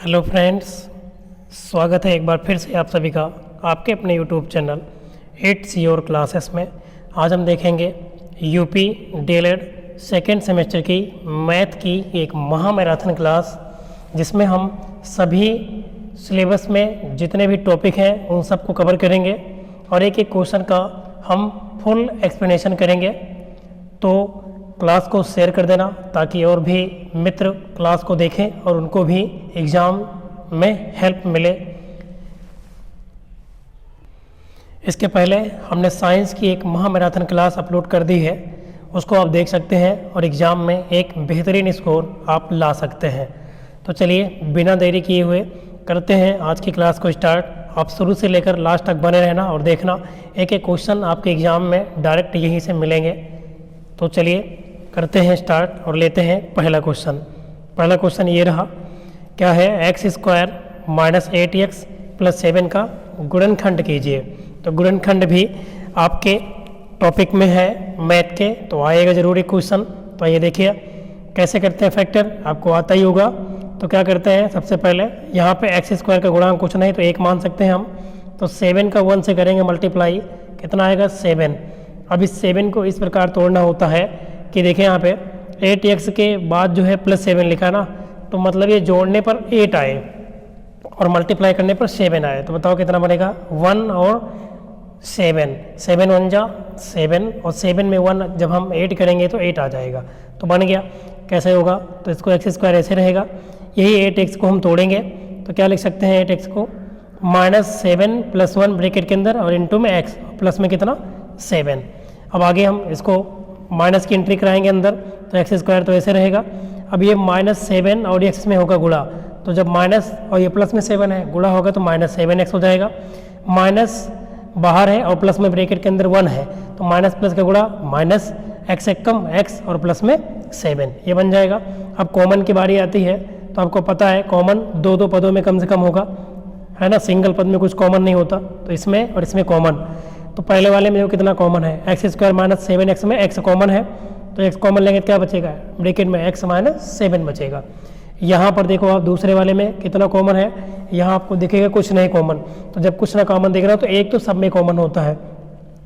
Hello friends, स्वागत है एक बार फिर से आप सभी का आपके अपने YouTube channel it's your classes में। आज हम देखेंगे यूपी डीएलएड सेकेंड सेमेस्टर की मैथ की एक महामैराथन क्लास, जिसमें हम सभी सिलेबस में जितने भी टॉपिक हैं उन सबको कवर करेंगे और एक एक क्वेश्चन का हम फुल एक्सप्लेनेशन करेंगे। तो क्लास को शेयर कर देना ताकि और भी मित्र क्लास को देखें और उनको भी एग्ज़ाम में हेल्प मिले। इसके पहले हमने साइंस की एक महामैराथन क्लास अपलोड कर दी है, उसको आप देख सकते हैं और एग्ज़ाम में एक बेहतरीन स्कोर आप ला सकते हैं। तो चलिए बिना देरी किए हुए करते हैं आज की क्लास को स्टार्ट। आप शुरू से लेकर लास्ट तक बने रहना और देखना एक एक क्वेश्चन आपके एग्ज़ाम में डायरेक्ट यहीं से मिलेंगे। तो चलिए करते हैं स्टार्ट और लेते हैं पहला क्वेश्चन। पहला क्वेश्चन ये रहा, क्या है, x square minus 8x plus 7 का गुणनखंड कीजिए। तो गुणनखंड भी आपके टॉपिक में है मैथ के, तो आएगा जरूर एक क्वेश्चन। तो ये देखिए कैसे करते हैं फैक्टर, आपको आता ही होगा। तो क्या करते हैं, सबसे पहले यहाँ पे एक्स स्क्वायर का गुणांक कुछ नहीं तो 1 मान सकते हैं हम। तो 7 का 1 से करेंगे मल्टीप्लाई, कितना आएगा 7। अब इस 7 को इस प्रकार तोड़ना होता है कि देखिए यहाँ पे 8x के बाद जो है प्लस 7 लिखा है ना, तो मतलब ये जोड़ने पर 8 आए और मल्टीप्लाई करने पर 7 आए। तो बताओ कितना बनेगा, 1 और 7, 7 1 जा 7 और 7 में 1 जब हम 8 करेंगे तो 8 आ जाएगा। तो बन गया। कैसे होगा, तो इसको एक्स स्क्वायर ऐसे रहेगा, यही 8x को हम तोड़ेंगे तो क्या लिख सकते हैं, 8x को -7 + 1 ब्रैकेट के अंदर और इनटू में x प्लस में कितना 7। अब आगे हम इसको माइनस की एंट्री कराएंगे अंदर, तो एक्स स्क्वायर तो ऐसे रहेगा। अब ये -7 और एक्स में होगा गुणा, तो जब माइनस और ये प्लस में 7 है गुणा होगा तो -7x हो जाएगा। माइनस बाहर है और प्लस में ब्रैकेट के अंदर 1 है, तो माइनस प्लस का गुणा माइनस एक्स एक कम x और प्लस में 7, ये बन जाएगा। अब कॉमन की बारी आती है, तो आपको पता है कॉमन दो पदों में कम से कम होगा, है ना, सिंगल पद में कुछ कॉमन नहीं होता। तो इसमें और इसमें कॉमन, तो पहले वाले में देखो कितना कॉमन है, एक्स स्क्वायर माइनस 7x में x कॉमन है, तो x कॉमन लेंगे तो क्या बचेगा, ब्रैकेट में x माइनस 7 बचेगा। यहाँ पर देखो आप दूसरे वाले में कितना कॉमन है, यहाँ आपको दिखेगा कुछ नहीं कॉमन। तो जब कुछ ना कॉमन दिख रहा हो तो एक तो सब में कॉमन होता है,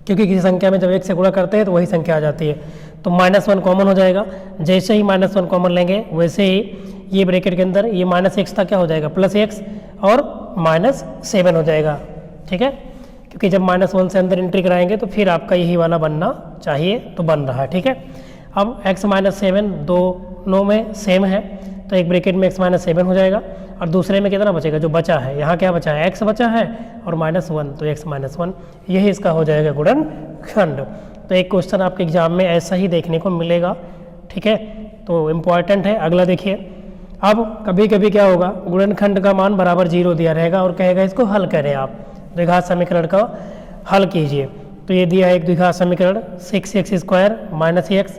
क्योंकि किसी संख्या में जब 1 से गुणा करते हैं तो वही संख्या आ जाती है। तो -1 कॉमन हो जाएगा, जैसे ही -1 कॉमन लेंगे वैसे ही ये ब्रैकेट के अंदर ये -x था क्या हो जाएगा +x और -7 हो जाएगा। ठीक है, क्योंकि जब -1 से अंदर एंट्री कराएंगे तो फिर आपका यही वाला बनना चाहिए, तो बन रहा है। ठीक है, अब x -7 दोनों में सेम है, तो एक ब्रैकेट में x -7 हो जाएगा और दूसरे में कितना बचेगा, जो बचा है यहाँ क्या बचा है, x बचा है और -1, तो x -1 यही इसका हो जाएगा गुणनखंड। तो एक क्वेश्चन आपके एग्जाम में ऐसा ही देखने को मिलेगा। ठीक है, तो इम्पॉर्टेंट है। अगला देखिए, अब कभी कभी क्या होगा, गुणनखंड का मान बराबर 0 दिया रहेगा और कहेगा इसको हल करें, आप द्विघात समीकरण का हल कीजिए। तो ये दिया है एक द्विघात समीकरण 6x स्क्वायर -x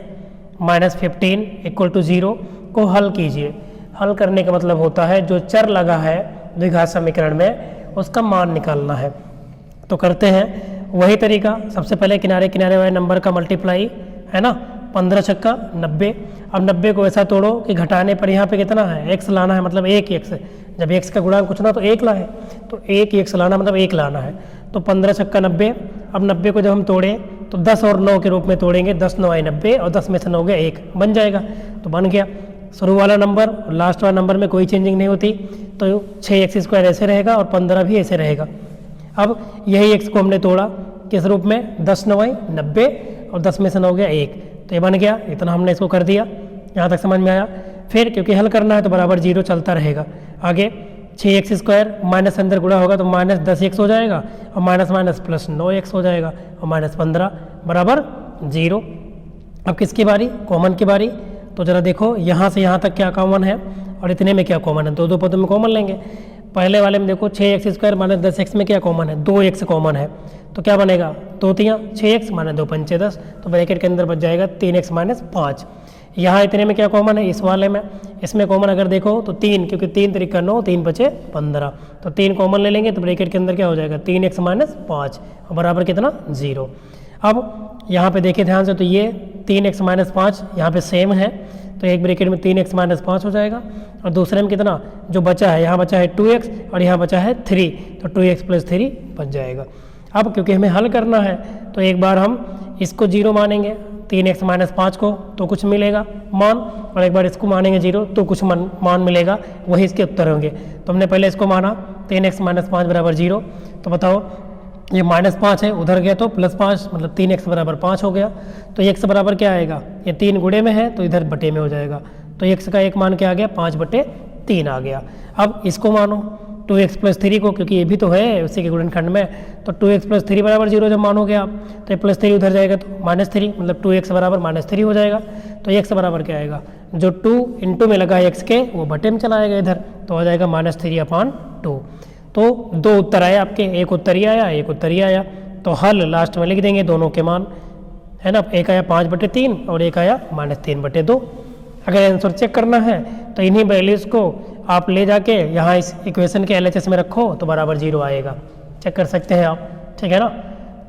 -15 = 0 को हल कीजिए। हल करने का मतलब होता है जो चर लगा है द्विघात समीकरण में उसका मान निकालना है। तो करते हैं वही तरीका, सबसे पहले किनारे किनारे वाले नंबर का मल्टीप्लाई, है ना, 15 छक्का 90। अब 90 को ऐसा तोड़ो कि घटाने पर यहाँ पे कितना है, x लाना है, मतलब 1 x, जब x का गुणांक कुछ ना तो 1 लाए, तो 1 x लाना मतलब 1 लाना है। तो 15 छक्का 90। अब 90 को जब हम तोड़े तो 10 और 9 के रूप में तोड़ेंगे, 10 9 90 और 10 में से 9 गया 1, बन जाएगा। तो बन गया शुरू वाला नंबर और लास्ट वाला नंबर में कोई चेंजिंग नहीं होती, तो 6x स्क्वायर ऐसे रहेगा और 15 भी ऐसे रहेगा। अब यही x को हमने तोड़ा किस रूप में, 10 9 90 और 10 में से 9 गया 1, तो ये बन गया। इतना हमने इसको कर दिया, यहाँ तक समझ में आया। फिर क्योंकि हल करना है तो बराबर 0 चलता रहेगा। आगे 6x स्क्वायर माइनस अंदर गुणा होगा तो -10x हो जाएगा और माइनस माइनस प्लस 9x हो जाएगा और -15 बराबर 0। अब किसकी बारी, कॉमन की बारी। तो जरा देखो यहाँ से यहाँ तक क्या कॉमन है और इतने में क्या कॉमन है, दो पदों में कॉमन लेंगे। पहले वाले में देखो 6x स्क्वायर -10x में क्या कॉमन है, 2x कॉमन है, तो क्या बनेगा, 2 तियाँ 6x -2 पंचे 10, तो ब्रैकेट के अंदर बच जाएगा 3x -5। यहाँ इतने में क्या कॉमन है, इस वाले में, इसमें कॉमन अगर देखो तो 3, क्योंकि 3 3 9 3 बचे 15, तो 3 कॉमन ले लेंगे तो ब्रैकेट के अंदर क्या हो जाएगा 3x -5 और बराबर कितना 0। अब यहाँ पे देखिए ध्यान से, तो ये 3x -5 यहाँ पे सेम है, तो एक ब्रैकेट में 3x माइनस 5 हो जाएगा, और दूसरे में कितना जो बचा है, यहाँ बचा है 2x और यहाँ बचा है 3, तो 2x प्लस 3 बच जाएगा। अब क्योंकि हमें हल करना है तो एक बार हम इसको 0 मानेंगे, 3x माइनस 5 को, तो कुछ मिलेगा मान, और एक बार इसको मानेंगे 0 तो कुछ मान मिलेगा, वही इसके उत्तर होंगे। तो हमने पहले इसको माना 3x माइनस 5 बराबर 0, तो बताओ ये माइनस 5 है, उधर गया तो प्लस 5, मतलब 3x बराबर 5 हो गया। तो x बराबर क्या आएगा, ये 3 गुणे में है तो इधर बटे में हो जाएगा, तो x का एक मान क्या आ गया, 5/3 आ गया। अब इसको मानो 2x प्लस 3 को, क्योंकि ये भी तो है उसी के गुणनखंड में, तो 2x प्लस 3 बराबर 0 जब मानोगे आप, तो ये प्लस 3 उधर जाएगा तो -3, मतलब 2x बराबर -3 हो जाएगा। तो x बराबर क्या आएगा, जो 2 इंटू में लगा x के वो बटे में चला आएगा इधर, तो हो जाएगा -3/2। तो 2 उत्तर आए आपके, एक उत्तर ही आया, एक उत्तर ही आया। तो हल लास्ट में लिख देंगे दोनों के मान, है ना, एक आया 5/3 और एक आया -3/2। अगर आंसर चेक करना है तो इन्हीं वैल्यूज़ को आप ले जाके यहाँ इस इक्वेशन के LHS में रखो तो बराबर 0 आएगा, चेक कर सकते हैं आप, ठीक है ना।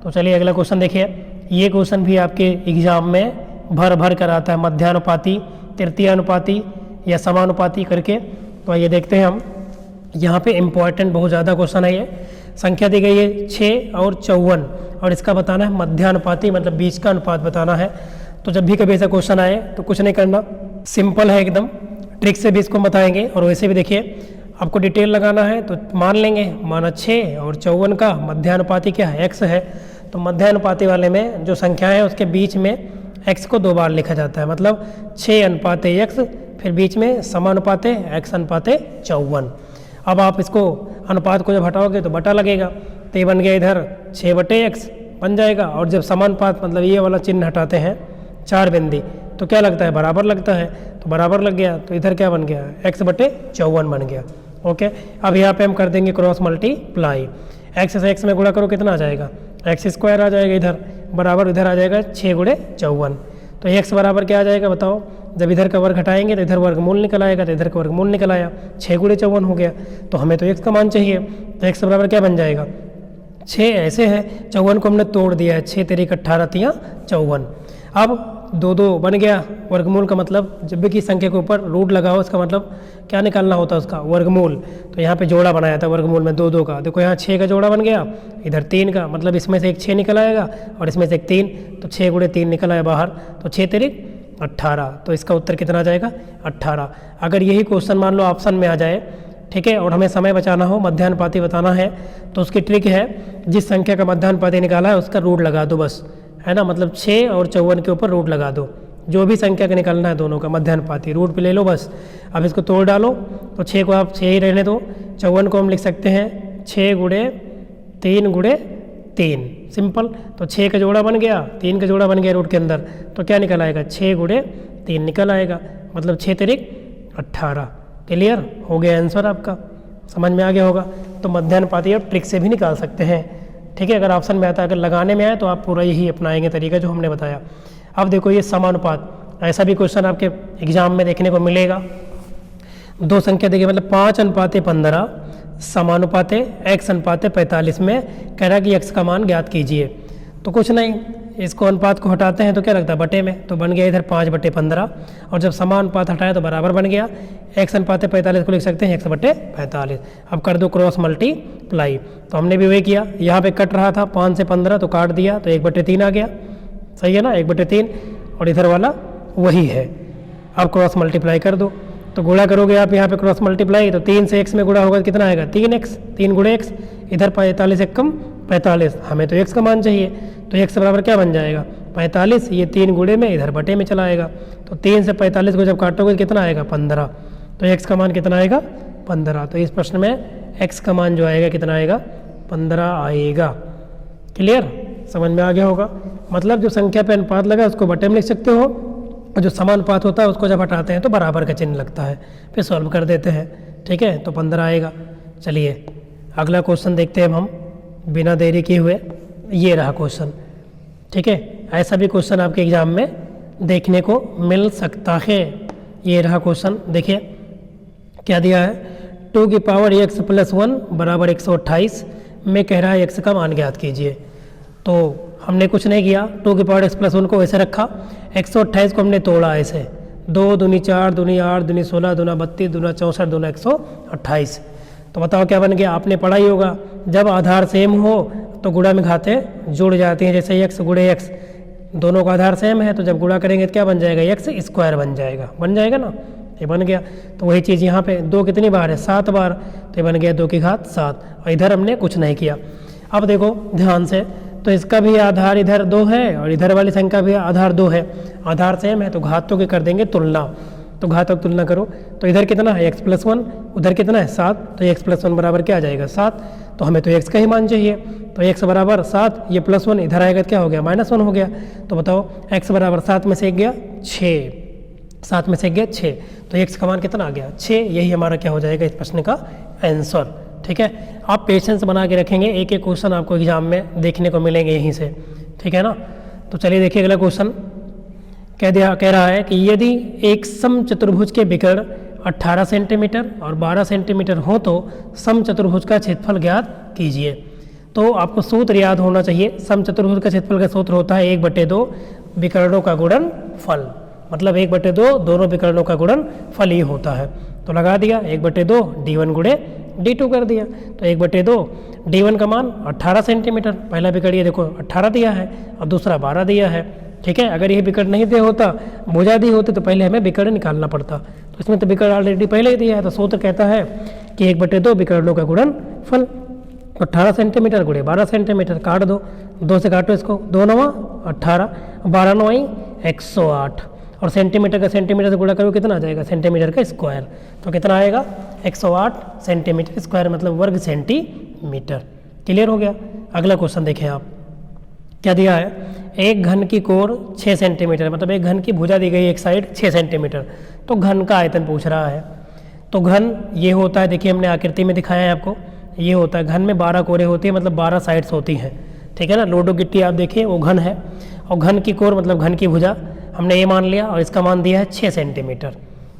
तो चलिए अगला क्वेश्चन देखिए। ये क्वेश्चन भी आपके एग्जाम में भर कर आता है, मध्यानुपाती, तृतीयानुपाती या समानुपाती करके। तो ये देखते हैं हम, यहाँ पे इम्पॉर्टेंट बहुत ज़्यादा क्वेश्चन है ये। संख्या दी गई है 6 और 54, और इसका बताना है मध्यानुपाती, मतलब बीच का अनुपात बताना है। तो जब भी कभी ऐसा क्वेश्चन आए तो कुछ नहीं करना, सिंपल है एकदम, ट्रिक से भी इसको बताएंगे, और वैसे भी देखिए आपको डिटेल लगाना है तो मान लेंगे, माना 6 और 54 का मध्यानुपाती क्या है, x है। तो मध्यानुपाती वाले में जो संख्या है उसके बीच में x को 2 बार लिखा जाता है, मतलब 6:x, फिर बीच में समानुपाते x/54। अब आप इसको अनुपात को जब हटाओगे तो बटा लगेगा, तो ये बन गया इधर 6/x बन जाएगा, और जब समानुपात मतलब ये वाला चिन्ह हटाते हैं 4 बिंदी, तो क्या लगता है, बराबर लगता है, तो बराबर लग गया, तो इधर क्या बन गया, x/54 बन गया। ओके, अब यहाँ पे हम कर देंगे क्रॉस मल्टीप्लाई, x से x में गुणा करो कितना आ जाएगा, x² आ जाएगा इधर, बराबर इधर आ जाएगा 6×54। तो x बराबर क्या आ जाएगा बताओ, जब इधर का वर्ग हटाएंगे तो इधर वर्गमूल निकल आएगा, तो इधर का वर्गमूल निकल आया, 6×54 हो गया। तो हमें तो x का मान चाहिए, तो x बराबर क्या बन जाएगा, 6 ऐसे है, 54 को हमने तोड़ दिया है, 6 तेरी 18 तियाँ 54। अब 2 बन गया, वर्गमूल का मतलब जब भी किसी संख्या के ऊपर रूट लगाओ उसका मतलब क्या निकालना होता है, उसका वर्गमूल। तो यहाँ पे जोड़ा बनाया था वर्गमूल में 2 का, देखो यहाँ 6 का जोड़ा बन गया, इधर 3 का, मतलब इसमें से एक 6 निकल आएगा और इसमें से एक 3, तो 6×3 निकल आया बाहर, तो 6 तेरी 18। तो इसका उत्तर कितना आ जाएगा, 18। अगर यही क्वेश्चन मान लो ऑप्शन में आ जाए, ठीक है, और हमें समय बचाना हो, मध्यानुपाती बताना है, तो उसकी ट्रिक है, जिस संख्या का मध्यानुपाती निकाला है उसका रूट लगा दो बस, है ना, मतलब 6 और 54 के ऊपर रूट लगा दो, जो भी संख्या का निकालना है दोनों का मध्यानुपाती रूट पे ले लो बस। अब इसको तोड़ डालो, तो 6 को आप 6 ही रहने दो, 54 को हम लिख सकते हैं 6×3 सिंपल। तो 6 का जोड़ा बन गया, 3 का जोड़ा बन गया रूट के अंदर, तो क्या निकल आएगा, 6×3 निकल आएगा, मतलब 6 तेरी 18। क्लियर हो गया आंसर आपका, समझ में आ गया होगा। तो मध्यानुपाती आप ट्रिक से भी निकाल सकते हैं, ठीक है, अगर ऑप्शन में आता है, अगर लगाने में आए तो आप पूरा यही अपनाएंगे तरीका जो हमने बताया। अब देखो ये समानुपात, ऐसा भी क्वेश्चन आपके एग्जाम में देखने को मिलेगा। 2 संख्या देखिए, मतलब 5:15 समानुपाते x/45 में कह रहा कि x का मान ज्ञात कीजिए। तो कुछ नहीं, इसको अनुपात को हटाते हैं तो क्या लगता है, बटे में, तो बन गया इधर 5/15, और जब समानुपात हटाया तो बराबर बन गया, x/45 को लिख सकते हैं x/45। अब कर दो क्रॉस मल्टीप्लाई, तो हमने भी वही किया, यहाँ पे कट रहा था 5 से 15 तो काट दिया, तो 1/3 आ गया, सही है ना, 1/3, और इधर वाला वही है। अब क्रॉस मल्टीप्लाई कर दो, तो गुणा करोगे आप यहाँ पे क्रॉस मल्टीप्लाई, तो 3 से x में गुणा होगा कितना आएगा, 3x, 3×x, इधर 45 एक कम 45, हमें तो x का मान चाहिए, तो x बराबर क्या बन जाएगा, 45, ये 3 गुणे में इधर बटे में चला आएगा, तो 3 से 45 को जब काटोगे कितना आएगा, 15, तो x का मान कितना आएगा, 15। तो इस प्रश्न में x का मान जो आएगा कितना आएगा, 15 आएगा। क्लियर, समझ में आ गया होगा। मतलब जो संख्या पे अनुपात लगा उसको बटे में लिख सकते हो, और जो समानुपात होता है उसको जब हटाते हैं तो बराबर का चिन्ह लगता है, फिर सॉल्व कर देते हैं, ठीक है, तो 15 आएगा। चलिए अगला क्वेश्चन देखते हैं हम बिना देरी किए हुए। ये रहा क्वेश्चन, ठीक है, ऐसा भी क्वेश्चन आपके एग्जाम में देखने को मिल सकता है। ये रहा क्वेश्चन, देखिए क्या दिया है, 2x + 1 = 128 में कह रहा है x का मान ज्ञात कीजिए। तो हमने कुछ नहीं किया, 2x + 1 को ऐसे रखा, 128 को हमने तोड़ा ऐसे, 2 दूनी 4 दूनी 8 दूनी 16 दूना 32 दूना 64 दूना 128। तो बताओ क्या बन गया, आपने पढ़ा ही होगा जब आधार सेम हो तो गुणा में घातें जुड़ जाती हैं, जैसे x गुणे x, दोनों का आधार सेम है तो जब गुणा करेंगे तो क्या बन जाएगा, x स्क्वायर बन जाएगा ना, ये बन गया। तो वही चीज़ यहाँ पे 2 कितनी बार है, 7 बार, तो ये बन गया 2 की घात 7, और इधर हमने कुछ नहीं किया। अब देखो ध्यान से, तो इसका भी आधार इधर 2 है और इधर वाली संख्या भी आधार 2 है, आधार सेम है तो घातों की कर देंगे तुलना, तो घातों की तुलना करो, तो इधर कितना है x+1, उधर कितना है 7, तो x+1 बराबर क्या आ जाएगा 7, तो हमें तो x का ही मान चाहिए, तो x बराबर 7, ये +1 इधर आएगा क्या हो गया -1 हो गया। तो बताओ x बराबर 7 में से 1 गया 6, 7 में से 1 गया 6, तो x का मान कितना आ गया 6, यही हमारा क्या हो जाएगा इस प्रश्न का आंसर। ठीक है, आप पेशेंस बना के रखेंगे, एक एक क्वेश्चन आपको एग्जाम में देखने को मिलेंगे यहीं से, ठीक है ना। तो चलिए देखिए अगला क्वेश्चन कह रहा है कि यदि एक समचतुर्भुज के विकर्ण 18 सेंटीमीटर और 12 सेंटीमीटर हो तो समचतुर्भुज का क्षेत्रफल ज्ञात कीजिए। तो आपको सूत्र याद होना चाहिए, समचतुर्भुज का क्षेत्रफल का सूत्र होता है 1/2 विकर्णों का गुणनफल, मतलब 1/2 दोनों विकर्णों का गुणनफल ही होता है। तो लगा दिया 1/2 d1 गुणे d2 कर दिया, तो 1/2 d1 का मान 18 सेंटीमीटर, पहला विकर्ण ये देखो 18 दिया है और दूसरा 12 दिया है। ठीक है, अगर ये विकर्ण नहीं दिया होता, भुजा दी होती तो पहले हमें विकर्ण निकालना पड़ता, तो इसमें तो विकर्ण ऑलरेडी पहले ही दिया है, तो सूत्र कहता है कि 1/2 विकर्णों का गुणनफल 18 सेंटीमीटर गुणे 12 सेंटीमीटर, काट दो, 2 से काटो इसको, 2 9 18, 12 9 108, और सेंटीमीटर का सेंटीमीटर से गुणा करो कितना आ जाएगा, सेंटीमीटर का स्क्वायर, तो कितना आएगा 108 सेंटीमीटर स्क्वायर, मतलब वर्ग सेंटीमीटर। क्लियर हो गया। अगला क्वेश्चन देखें आप, क्या दिया है, एक घन की कोर 6 सेंटीमीटर, मतलब एक घन की भुजा दी गई एक साइड 6 सेंटीमीटर, तो घन का आयतन पूछ रहा है। तो घन ये होता है, देखिए हमने आकृति में दिखाया है आपको, ये होता है घन में 12 कोरें होती है, मतलब 12 साइड्स होती हैं, ठीक है ना। लोडो गिट्टी आप देखिए वो घन है, और घन की कोर मतलब घन की भुजा हमने ये मान लिया, और इसका मान दिया है 6 सेंटीमीटर।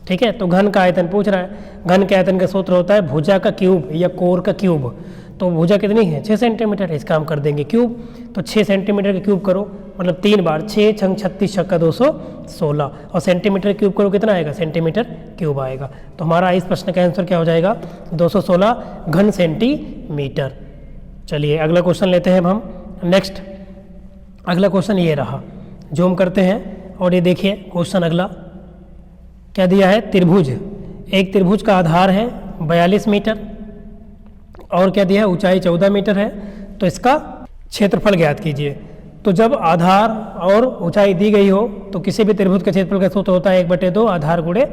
ठीक है, तो घन का आयतन पूछ रहा है, घन के आयतन का सूत्र होता है भुजा का क्यूब या कोर का क्यूब, तो भुजा कितनी है 6 सेंटीमीटर, इसका हम कर देंगे क्यूब, तो 6 सेंटीमीटर का क्यूब करो, मतलब 3 बार 6 × 36 = 216, और सेंटीमीटर क्यूब करो कितना आएगा, सेंटीमीटर क्यूब आएगा। तो हमारा इस प्रश्न का आंसर क्या हो जाएगा, 216 घन सेंटीमीटर। चलिए अगला क्वेश्चन लेते हैं हम नेक्स्ट। अगला क्वेश्चन ये रहा, जो हम करते हैं, और ये देखिए क्वेश्चन अगला क्या दिया है, त्रिभुज, एक त्रिभुज का आधार है 42 मीटर और क्या दिया है, ऊंचाई 14 मीटर है, तो इसका क्षेत्रफल ज्ञात कीजिए। तो जब आधार और ऊंचाई दी गई हो तो किसी भी त्रिभुज के क्षेत्रफल का सूत्र होता है 1/2 आधार गुणे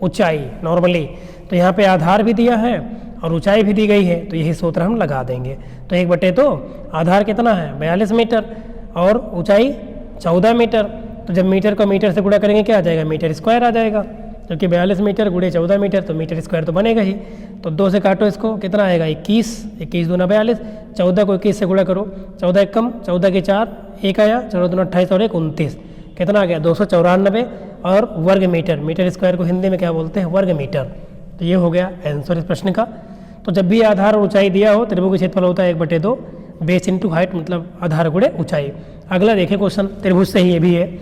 ऊंचाई नॉर्मली। तो यहाँ पे आधार भी दिया है और ऊंचाई भी दी गई है, तो यही सूत्र हम लगा देंगे। तो 1/2 आधार कितना है 42 मीटर और ऊंचाई 14 मीटर, तो जब मीटर को मीटर से गुणा करेंगे क्या आ जाएगा, मीटर स्क्वायर आ जाएगा, क्योंकि 42 मीटर गुणे 14 मीटर तो मीटर स्क्वायर तो बनेगा ही। तो 2 से काटो इसको, कितना आएगा 21, 21 दूना 42, 14 को 21 से गुणा करो, 14 1 कम, 14 के 4, 1 आया, 14 दूना 28 और 1 29, कितना आ गया 294, और वर्ग मीटर, मीटर स्क्वायर को हिंदी में क्या बोलते हैं, वर्ग मीटर। तो ये हो गया आंसर इस प्रश्न का। तो जब भी आधार और ऊंचाई दिया हो, त्रिभुज का क्षेत्रफल होता है 1/2 बेस इंटू हाइट, मतलब आधार गुणे ऊंचाई। अगला देखिए क्वेश्चन, त्रिभुज से ही ये भी है,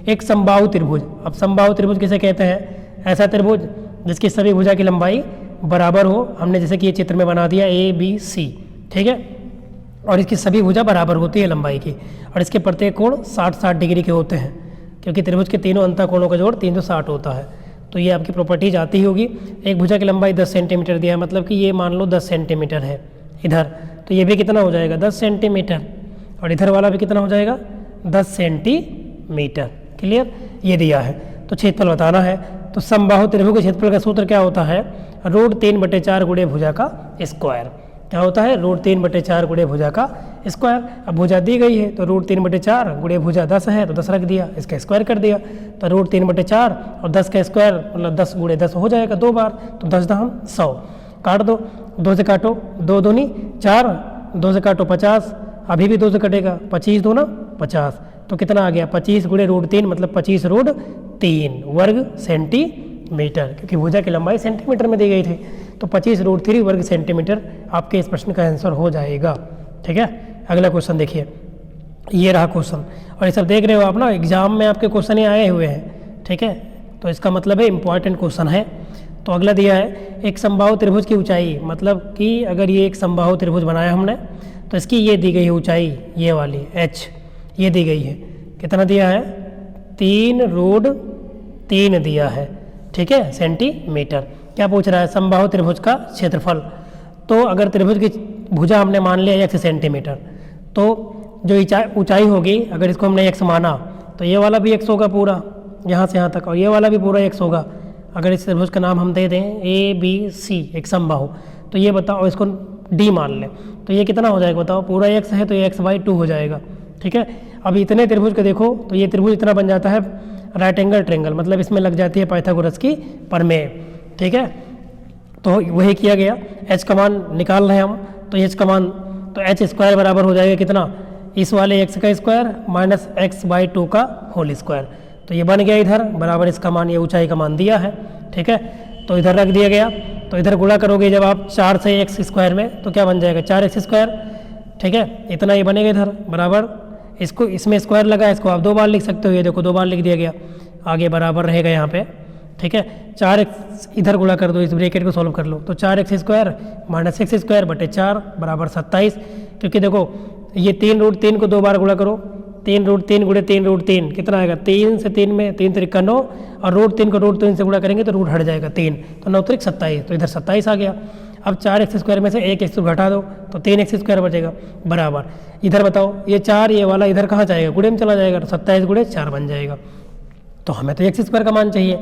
एक समबाहु त्रिभुज। अब समबाहु त्रिभुज किसे कहते हैं, ऐसा त्रिभुज जिसकी सभी भुजा की लंबाई बराबर हो, हमने जैसे कि ये चित्र में बना दिया ABC, ठीक है, और इसकी सभी भुजा बराबर होती है लंबाई की, और इसके प्रत्येक कोण 60-60 डिग्री के होते हैं, क्योंकि त्रिभुज के तीनों अंतःकोणों का जोड़ 360 होता है। तो ये आपकी प्रॉपर्टीज आती ही होगी। एक भुजा की लंबाई 10 सेंटीमीटर दिया है, मतलब कि ये मान लो 10 सेंटीमीटर है इधर, तो ये भी कितना हो जाएगा 10 सेंटीमीटर, और इधर वाला भी कितना हो जाएगा 10 सेंटीमीटर। क्लियर, ये दिया है, तो क्षेत्रफल बताना है। तो समबाहु त्रिभुज के क्षेत्रफल का सूत्र क्या होता है, √3/4 गुणे भुजा का स्क्वायर। क्या होता है, √3/4 गुणे भुजा का स्क्वायर। अब भुजा दी गई है तो √3/4 गुणे भुजा 10 है, तो 10 रख दिया, इसका स्क्वायर कर दिया, तो √3/4 और 10 का स्क्वायर मतलब 10 गुणे 10 हो जाएगा 2 बार, तो 10 × 100, काट दो, 2 से काटो, 2 दूनी 4, 2 से काटो 50, अभी भी 2 से कटेगा, 25 दूना 50, तो कितना आ गया 25 गुणे √3 मतलब 25√3 वर्ग सेंटीमीटर, क्योंकि भुजा की लंबाई सेंटीमीटर में दी गई थी, तो 25√3 वर्ग सेंटीमीटर आपके इस प्रश्न का आंसर हो जाएगा। ठीक है, अगला क्वेश्चन देखिए, ये रहा क्वेश्चन, और ये सब देख रहे हो आप ना, एग्जाम में आपके क्वेश्चन ही आए हुए हैं। ठीक है, तो इसका मतलब है इम्पॉर्टेंट क्वेश्चन है। तो अगला दिया है एक समबाहु त्रिभुज की ऊंचाई, मतलब कि अगर ये एक समबाहु त्रिभुज बनाया हमने तो इसकी ये दी गई है ऊंचाई, ये वाली h ये दी गई है, कितना दिया है 3√3 दिया है, ठीक है, सेंटीमीटर। क्या पूछ रहा है, समबाहु त्रिभुज का क्षेत्रफल। तो अगर त्रिभुज की भुजा हमने मान लिया x सेंटीमीटर, तो जो ऊंचाई होगी अगर इसको हमने x माना तो ये वाला भी x होगा पूरा यहाँ से यहाँ तक, और ये वाला भी पूरा x होगा। अगर इस त्रिभुज का नाम हम दे दें ABC, एक समबाहु, तो ये बताओ इसको D मान लें तो ये कितना हो जाएगा बताओ, पूरा x है तो ये x/2 हो जाएगा, ठीक है। अब इतने त्रिभुज को देखो तो ये त्रिभुज इतना बन जाता है राइट एंगल ट्रायंगल, मतलब इसमें लग जाती है पाइथागोरस की प्रमेय, ठीक है। तो वही किया गया, h का मान निकाल रहे हैं हम, तो h का मान तो h² बराबर हो जाएगा कितना, इस वाले x का स्क्वायर माइनस x/2 का होल स्क्वायर। तो ये बन गया इधर बराबर इसका मान, ये ऊंचाई का मान दिया है, ठीक है। तो इधर रख दिया गया, तो इधर गुणा करोगे जब आप 4 से x² में तो क्या बन जाएगा 4x², ठीक है, इतना ही बनेगा इधर बराबर। इसको इसमें स्क्वायर लगा, इसको आप 2 बार लिख सकते हो, ये देखो 2 बार लिख दिया गया, आगे बराबर रहेगा यहाँ पे, ठीक है। 4x इधर गुणा कर दो, इस ब्रैकेट को सॉल्व कर लो, तो 4x² माइनस x² बटे 4 बराबर 27, क्योंकि देखो ये 3√3 को 2 बार गुणा करो, 3√3 गुणे 3√3 कितना आएगा, 3 से 3 में 3 त्रिक 9, और √3 को √3 से गुणा करेंगे तो रूट हट जाएगा 3, तो 9 त्रिक 27, तो इधर 27 आ गया। अब 4x² में से एक x घटा दो तो 3x² बचेगा बराबर, इधर बताओ ये 4 ये वाला इधर कहाँ जाएगा, गुणे में चला जाएगा, तो 27 गुणे 4 बन जाएगा। तो हमें तो x² का मान चाहिए,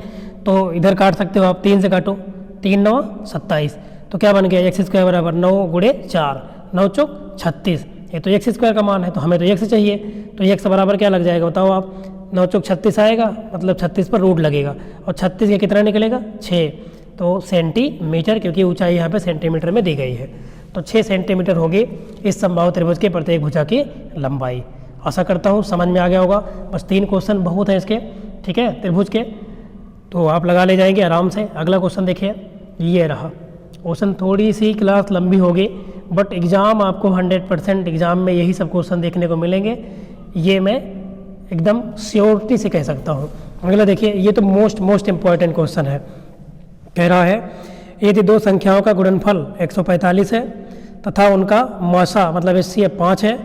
तो इधर काट सकते हो आप, 3 से काटो, 3 9 27, तो क्या बन गया x² बराबर 9 गुणे 4, 9 चौक 36, ये तो x² का मान है, तो हमें तो x चाहिए, तो x बराबर क्या लग जाएगा बताओ आप, 9 चौक 36 आएगा, मतलब 36 पर रूट लगेगा, और 36 के कितना निकलेगा 6, तो सेंटीमीटर, क्योंकि ऊंचाई यहाँ पे सेंटीमीटर में दी गई है, तो 6 सेंटीमीटर होगी इस समबाहु त्रिभुज के प्रत्येक भुजा की लंबाई। आशा करता हूँ समझ में आ गया होगा, बस 3 क्वेश्चन बहुत हैं इसके, ठीक है, त्रिभुज के, तो आप लगा ले जाएंगे आराम से। अगला क्वेश्चन देखिए, ये रहा क्वेश्चन, थोड़ी सी क्लास लंबी होगी बट एग्ज़ाम आपको 100% एग्ज़ाम में यही सब क्वेश्चन देखने को मिलेंगे, ये मैं एकदम श्योरिटी से कह सकता हूँ। अगला देखिए, ये तो मोस्ट इम्पॉर्टेंट क्वेश्चन है, कह रहा है यदि 2 संख्याओं का गुणनफल 145 है तथा उनका मौसा मतलब HCF 5 है,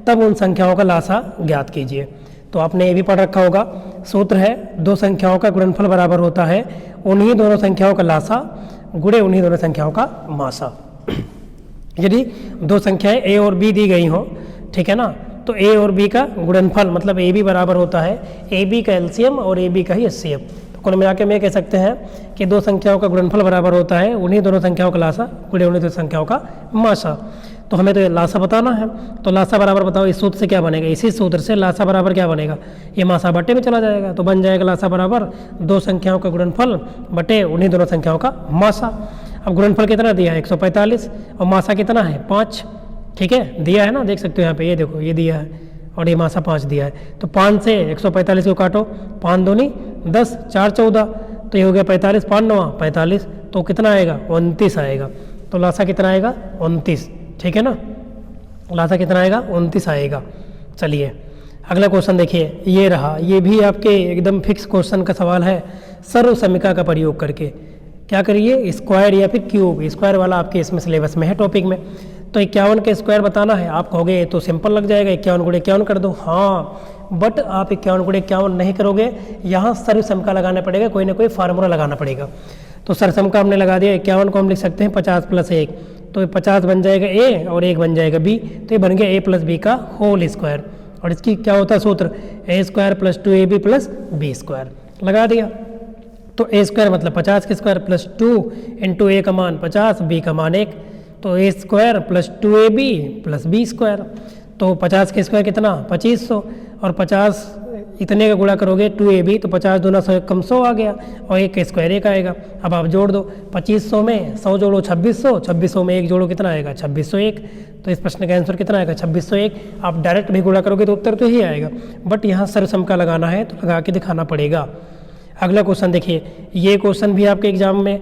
तब उन संख्याओं का लासा ज्ञात कीजिए। तो आपने ये भी पढ़ रखा होगा, सूत्र है 2 संख्याओं का गुणनफल बराबर होता है उन्हीं दोनों संख्याओं का लासा गुणे उन्हीं दोनों संख्याओं का मौसा। यदि 2 संख्याएं a और b दी गई हों, ठीक है ना, तो a और b का गुणनफल मतलब ab बराबर होता है ab का एलसीएम और ab का ही HCF। तो कुल मिला के मैं कह सकते हैं कि 2 संख्याओं का गुणनफल बराबर होता है उन्हीं दोनों संख्याओं का लासा गुणे उन्हीं दोनों संख्याओं का मौसा। तो हमें तो ये लासा बताना है, तो लासा बराबर बताओ इस सूत्र से क्या बनेगा, इसी सूत्र से लासा बराबर क्या बनेगा, ये मासा बट्टे में चला जाएगा, तो बन जाएगा लासा बराबर 2 संख्याओं का गुणनफल बटे उन्हीं दोनों संख्याओं का मासा। अब गुणनफल कितना दिया है 145 और मासा कितना है 5, ठीक है, दिया है ना, देख सकते हो यहाँ पे, ये देखो ये दिया है और ये मासा 5 दिया है। तो 5 से 145 को काटो, 5 दूनी 10, 4 14, तो ये हो गया 45, 5 9 45, तो कितना आएगा 29 आएगा। तो लासा कितना आएगा 29, ठीक है ना, लासा कितना आएगा 29 आएगा। चलिए अगला क्वेश्चन देखिए, ये रहा, ये भी आपके एकदम फिक्स क्वेश्चन का सवाल है, सर्व समीकरण का प्रयोग करके क्या करिए, स्क्वायर या फिर क्यूब, स्क्वायर वाला आपके इसमें सिलेबस में है टॉपिक में। तो 51 के स्क्वायर बताना है, आप कहोगे तो सिंपल लग जाएगा, 51 गुणे 51 कर दो, हाँ, बट आप 51 गुणे 51 नहीं करोगे, यहाँ सर्व समीकरण लगाना पड़ेगा, कोई ना कोई फार्मूला लगाना पड़ेगा। तो सर्व समीकरण हमने लगा दिया, 51 को हम लिख सकते हैं 50 + 1, तो 50 बन जाएगा a और 1 बन जाएगा b, तो ये बन गया a + b का होल स्क्वायर, और इसकी क्या होता है सूत्र, a² + 2ab + b² लगा दिया। तो a² मतलब 50 के स्क्वायर प्लस 2 इंटू a का मान 50, b का मान 1, तो a² + 2ab + b², तो 50 के स्क्वायर कितना 2500, और 50 इतने का गुणा करोगे 2ab, तो 50 दूना 100 कम 100 आ गया, और 1 का स्क्वायर 1 आएगा। अब आप जोड़ दो, 2500 में 100 जोड़ो 2600, 2600 में 1 जोड़ो कितना आएगा 2601, तो इस प्रश्न का आंसर कितना आएगा 2601। आप डायरेक्ट भी गुणा करोगे तो उत्तर तो ही आएगा, बट यहाँ सर्व समीकरण लगाना है तो लगा के दिखाना पड़ेगा। अगला क्वेश्चन देखिए, ये क्वेश्चन भी आपके एग्जाम में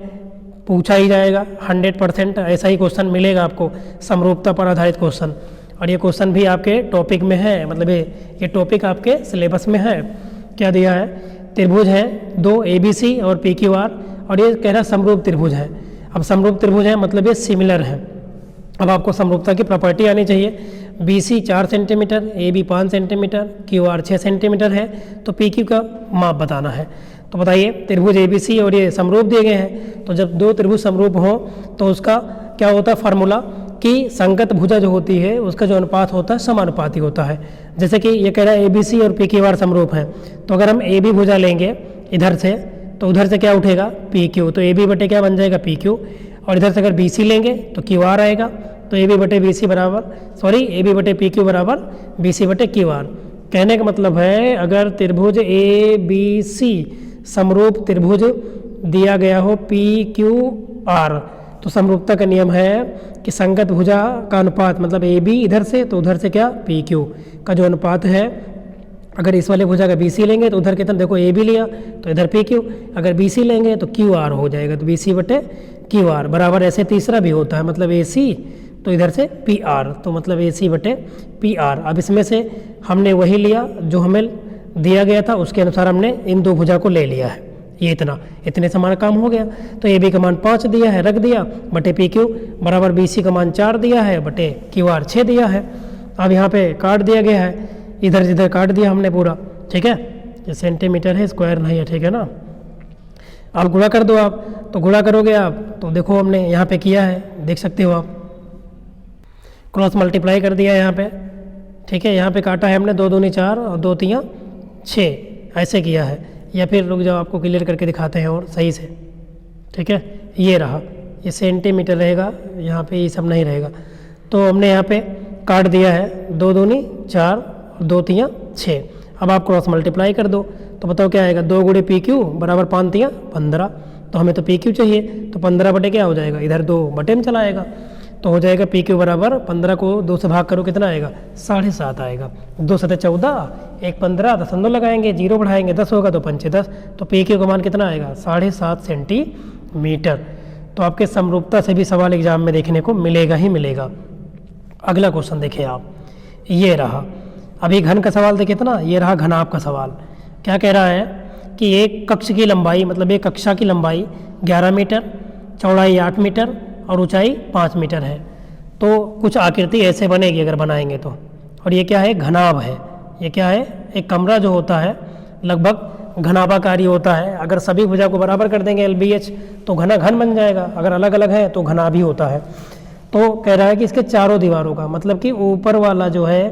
पूछा ही जाएगा, 100% ऐसा ही क्वेश्चन मिलेगा आपको, समरूपता पर आधारित क्वेश्चन, और ये क्वेश्चन भी आपके टॉपिक में है, मतलब ये टॉपिक आपके सिलेबस में है। क्या दिया है, त्रिभुज हैं दो ABC और PQR, और ये कह रहा है समरूप त्रिभुज है। अब समरूप त्रिभुज है मतलब ये सिमिलर है। अब आपको समरूपता की प्रॉपर्टी आनी चाहिए। BC 4 centimetre, AB 5 centimetre, QR 6 centimetre है, तो PQ का माप बताना है। तो बताइए त्रिभुज ABC और ये समरूप दिए गए हैं, तो जब दो त्रिभुज समरूप हों तो उसका क्या होता है फार्मूला कि संगत भुजा जो होती है उसका जो अनुपात होता है समानुपाती होता है। जैसे कि ये कह रहा है ABC और PQR समरूप हैं, तो अगर हम AB भुजा लेंगे इधर से तो उधर से क्या उठेगा PQ, तो AB बटे क्या बन जाएगा PQ, और इधर से अगर BC लेंगे तो QR आएगा, तो AB बटे BC बराबर AB बटे PQ बराबर BC बटे QR। कहने का मतलब है अगर त्रिभुज ABC समरूप त्रिभुज दिया गया हो PQR, तो समरूपता का नियम है कि संगत भुजा का अनुपात मतलब AB इधर से तो उधर से क्या PQ का जो अनुपात है, अगर इस वाले भुजा का BC लेंगे तो उधर कितना देखो AB लिया तो इधर PQ, अगर BC लेंगे तो QR हो जाएगा, तो BC बटे QR बराबर ऐसे तीसरा भी होता है मतलब AC तो इधर से PR, तो मतलब AC बटे PR। अब इसमें से हमने वही लिया जो हमें दिया गया था, उसके अनुसार हमने इन दो भुजा को ले लिया है। ये इतने से हमारा काम हो गया। तो AB का मान 5 दिया है रख दिया बटे PQ बराबर BC का मान 4 दिया है बटे QR 6 दिया है। अब यहाँ पे काट दिया गया है, इधर जिधर काट दिया हमने पूरा, ठीक है। ये सेंटीमीटर है स्क्वायर नहीं है, ठीक है ना। अब गुणा कर दो आप, तो गुणा करोगे आप तो देखो हमने यहाँ पे किया है, देख सकते हो आप, क्रॉस मल्टीप्लाई कर दिया यहाँ पे, ठीक है। यहाँ पे काटा है हमने 2 दूनी 4 और 2 तियाँ 6 ऐसे किया है, या फिर रुक जाओ आपको क्लियर करके दिखाते हैं और सही से, ठीक है। ये रहा, ये सेंटीमीटर रहेगा, यहाँ पे ये सब नहीं रहेगा। तो हमने यहाँ पे काट दिया है 2 दूनी 4 और 2 तियाँ 6। अब आप क्रॉस मल्टीप्लाई कर दो तो बताओ क्या आएगा, 2 गुणे PQ बराबर 5 तियाँ 15, तो हमें तो PQ चाहिए, तो 15 बटे क्या हो जाएगा, इधर 2 बटे में चला आएगा, तो हो जाएगा PQ बराबर 15 को 2 से भाग करो कितना आएगा 7.5 आएगा। 2 7 14, 1 15 दशमलव लगाएंगे, 0 बढ़ाएंगे 10 होगा तो 5 10, तो PQ का मान कितना आएगा 7.5 सेंटीमीटर। तो आपके समरूपता से भी सवाल एग्जाम में देखने को मिलेगा ही मिलेगा। अगला क्वेश्चन देखिए आप, ये रहा, अभी घन का सवाल देखे था ना, ये रहा घनाभ का सवाल। क्या कह रहा है कि एक कक्ष की लंबाई मतलब एक कक्षा की लंबाई 11 मीटर, चौड़ाई 8 मीटर और ऊंचाई 5 मीटर है। तो कुछ आकृति ऐसे बनेगी अगर बनाएंगे तो, और ये क्या है घनाभ है। ये क्या है, एक कमरा जो होता है लगभग घनाभाकारी होता है। अगर सभी भुजा को बराबर कर देंगे LBH तो घना घन बन जाएगा, अगर अलग अलग है तो घनाभ ही होता है। तो कह रहा है कि इसके चारों दीवारों का मतलब कि ऊपर वाला जो है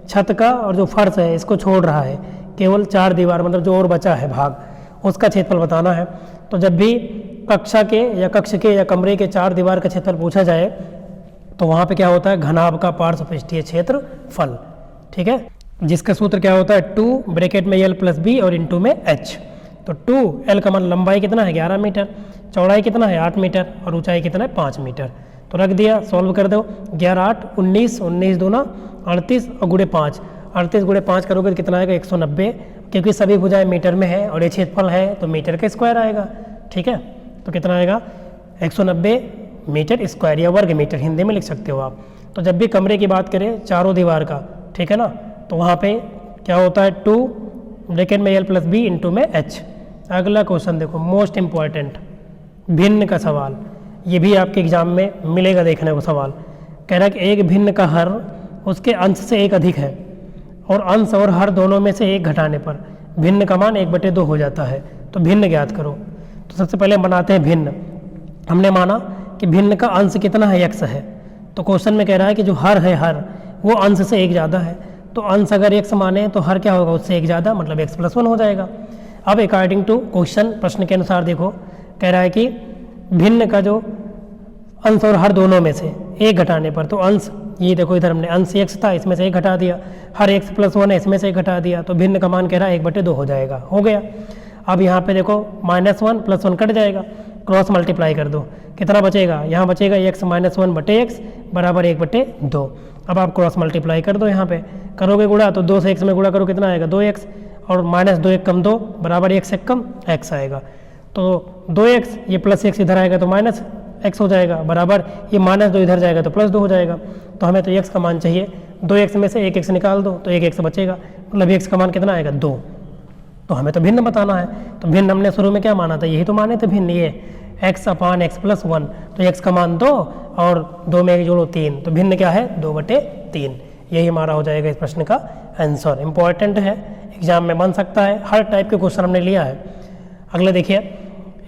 छत का और जो फर्श है इसको छोड़ रहा है, केवल 4 दीवार मतलब जो और बचा है भाग उसका क्षेत्रफल बताना है। तो जब भी कक्षा के या कक्ष के या कमरे के 4 दीवार का क्षेत्रफल पूछा जाए तो वहाँ पे क्या होता है घनाभ का पार्श्वपृष्ठीय क्षेत्रफल, ठीक है, जिसका सूत्र क्या होता है 2 ब्रैकेट में L + B और इनटू में H। तो 2L का मान लंबाई कितना है 11 मीटर, चौड़ाई कितना है 8 मीटर और ऊंचाई कितना है 5 मीटर। तो रख दिया, सॉल्व कर दो, 11 8 19, 19 दूना 38 और गुणे 5, 38 गुणे 5 करोगे तो कितना आएगा 190, क्योंकि सभी भुजाएं मीटर में है और ये क्षेत्रफल है तो मीटर का स्क्वायर आएगा, ठीक है। तो कितना आएगा 190 मीटर स्क्वायर या वर्ग मीटर हिंदी में लिख सकते हो आप। तो जब भी कमरे की बात करें चारों दीवार का, ठीक है ना, तो वहाँ पे क्या होता है 2 ब्रैकेट में L + B इनटू में H। अगला क्वेश्चन देखो, मोस्ट इम्पॉर्टेंट, भिन्न का सवाल। ये भी आपके एग्जाम में मिलेगा देखने को सवाल। कह रहा है कि एक भिन्न का हर उसके अंश से 1 अधिक है और अंश और हर दोनों में से 1 घटाने पर भिन्न का मान 1/2 हो जाता है। तो भिन्न ज्ञात करो। तो सबसे पहले बनाते हैं भिन्न। हमने माना कि भिन्न का अंश कितना है x है, तो क्वेश्चन में कह रहा है कि जो हर है हर वो अंश से 1 ज़्यादा है, तो अंश अगर x माने तो हर क्या होगा उससे 1 ज़्यादा मतलब x + 1 हो जाएगा। अब अकॉर्डिंग टू क्वेश्चन प्रश्न के अनुसार देखो, कह रहा है कि भिन्न का जो अंश और हर दोनों में से 1 घटाने पर, तो अंश ये देखो इधर हमने अंश x था इसमें से 1 घटा दिया, हर x + 1 है इसमें से 1 घटा दिया, तो भिन्न का मान कह रहा है 1/2 हो जाएगा, हो गया। अब यहाँ पे देखो -1 + 1 कट जाएगा, क्रॉस मल्टीप्लाई कर दो, कितना बचेगा, यहाँ बचेगा x - 1 बटे x बराबर 1/2। अब आप क्रॉस मल्टीप्लाई कर दो, यहाँ पे करोगे गुणा तो 2 से x में गुणा करो कितना आएगा 2x, और -2 1 कम 2 बराबर 1 से कम x आएगा। तो 2x ये +x इधर आएगा तो -x हो जाएगा, बराबर ये -2 इधर जाएगा तो +2 हो जाएगा। तो हमें तो x का मान चाहिए, 2x में से 1x निकाल दो तो 1x बचेगा, मतलब x का मान कितना आएगा 2। तो हमें तो भिन्न बताना है। तो भिन्न हमने शुरू में क्या माना था, यही तो माने थे भिन्न, ये x/x+1, तो x का मान 2 और 2 में जोड़ो 3, तो भिन्न क्या है 2/3। यही हमारा हो जाएगा इस प्रश्न का आंसर। इंपॉर्टेंट है, एग्जाम में बन सकता है, हर टाइप के क्वेश्चन हमने लिया है। अगला देखिए,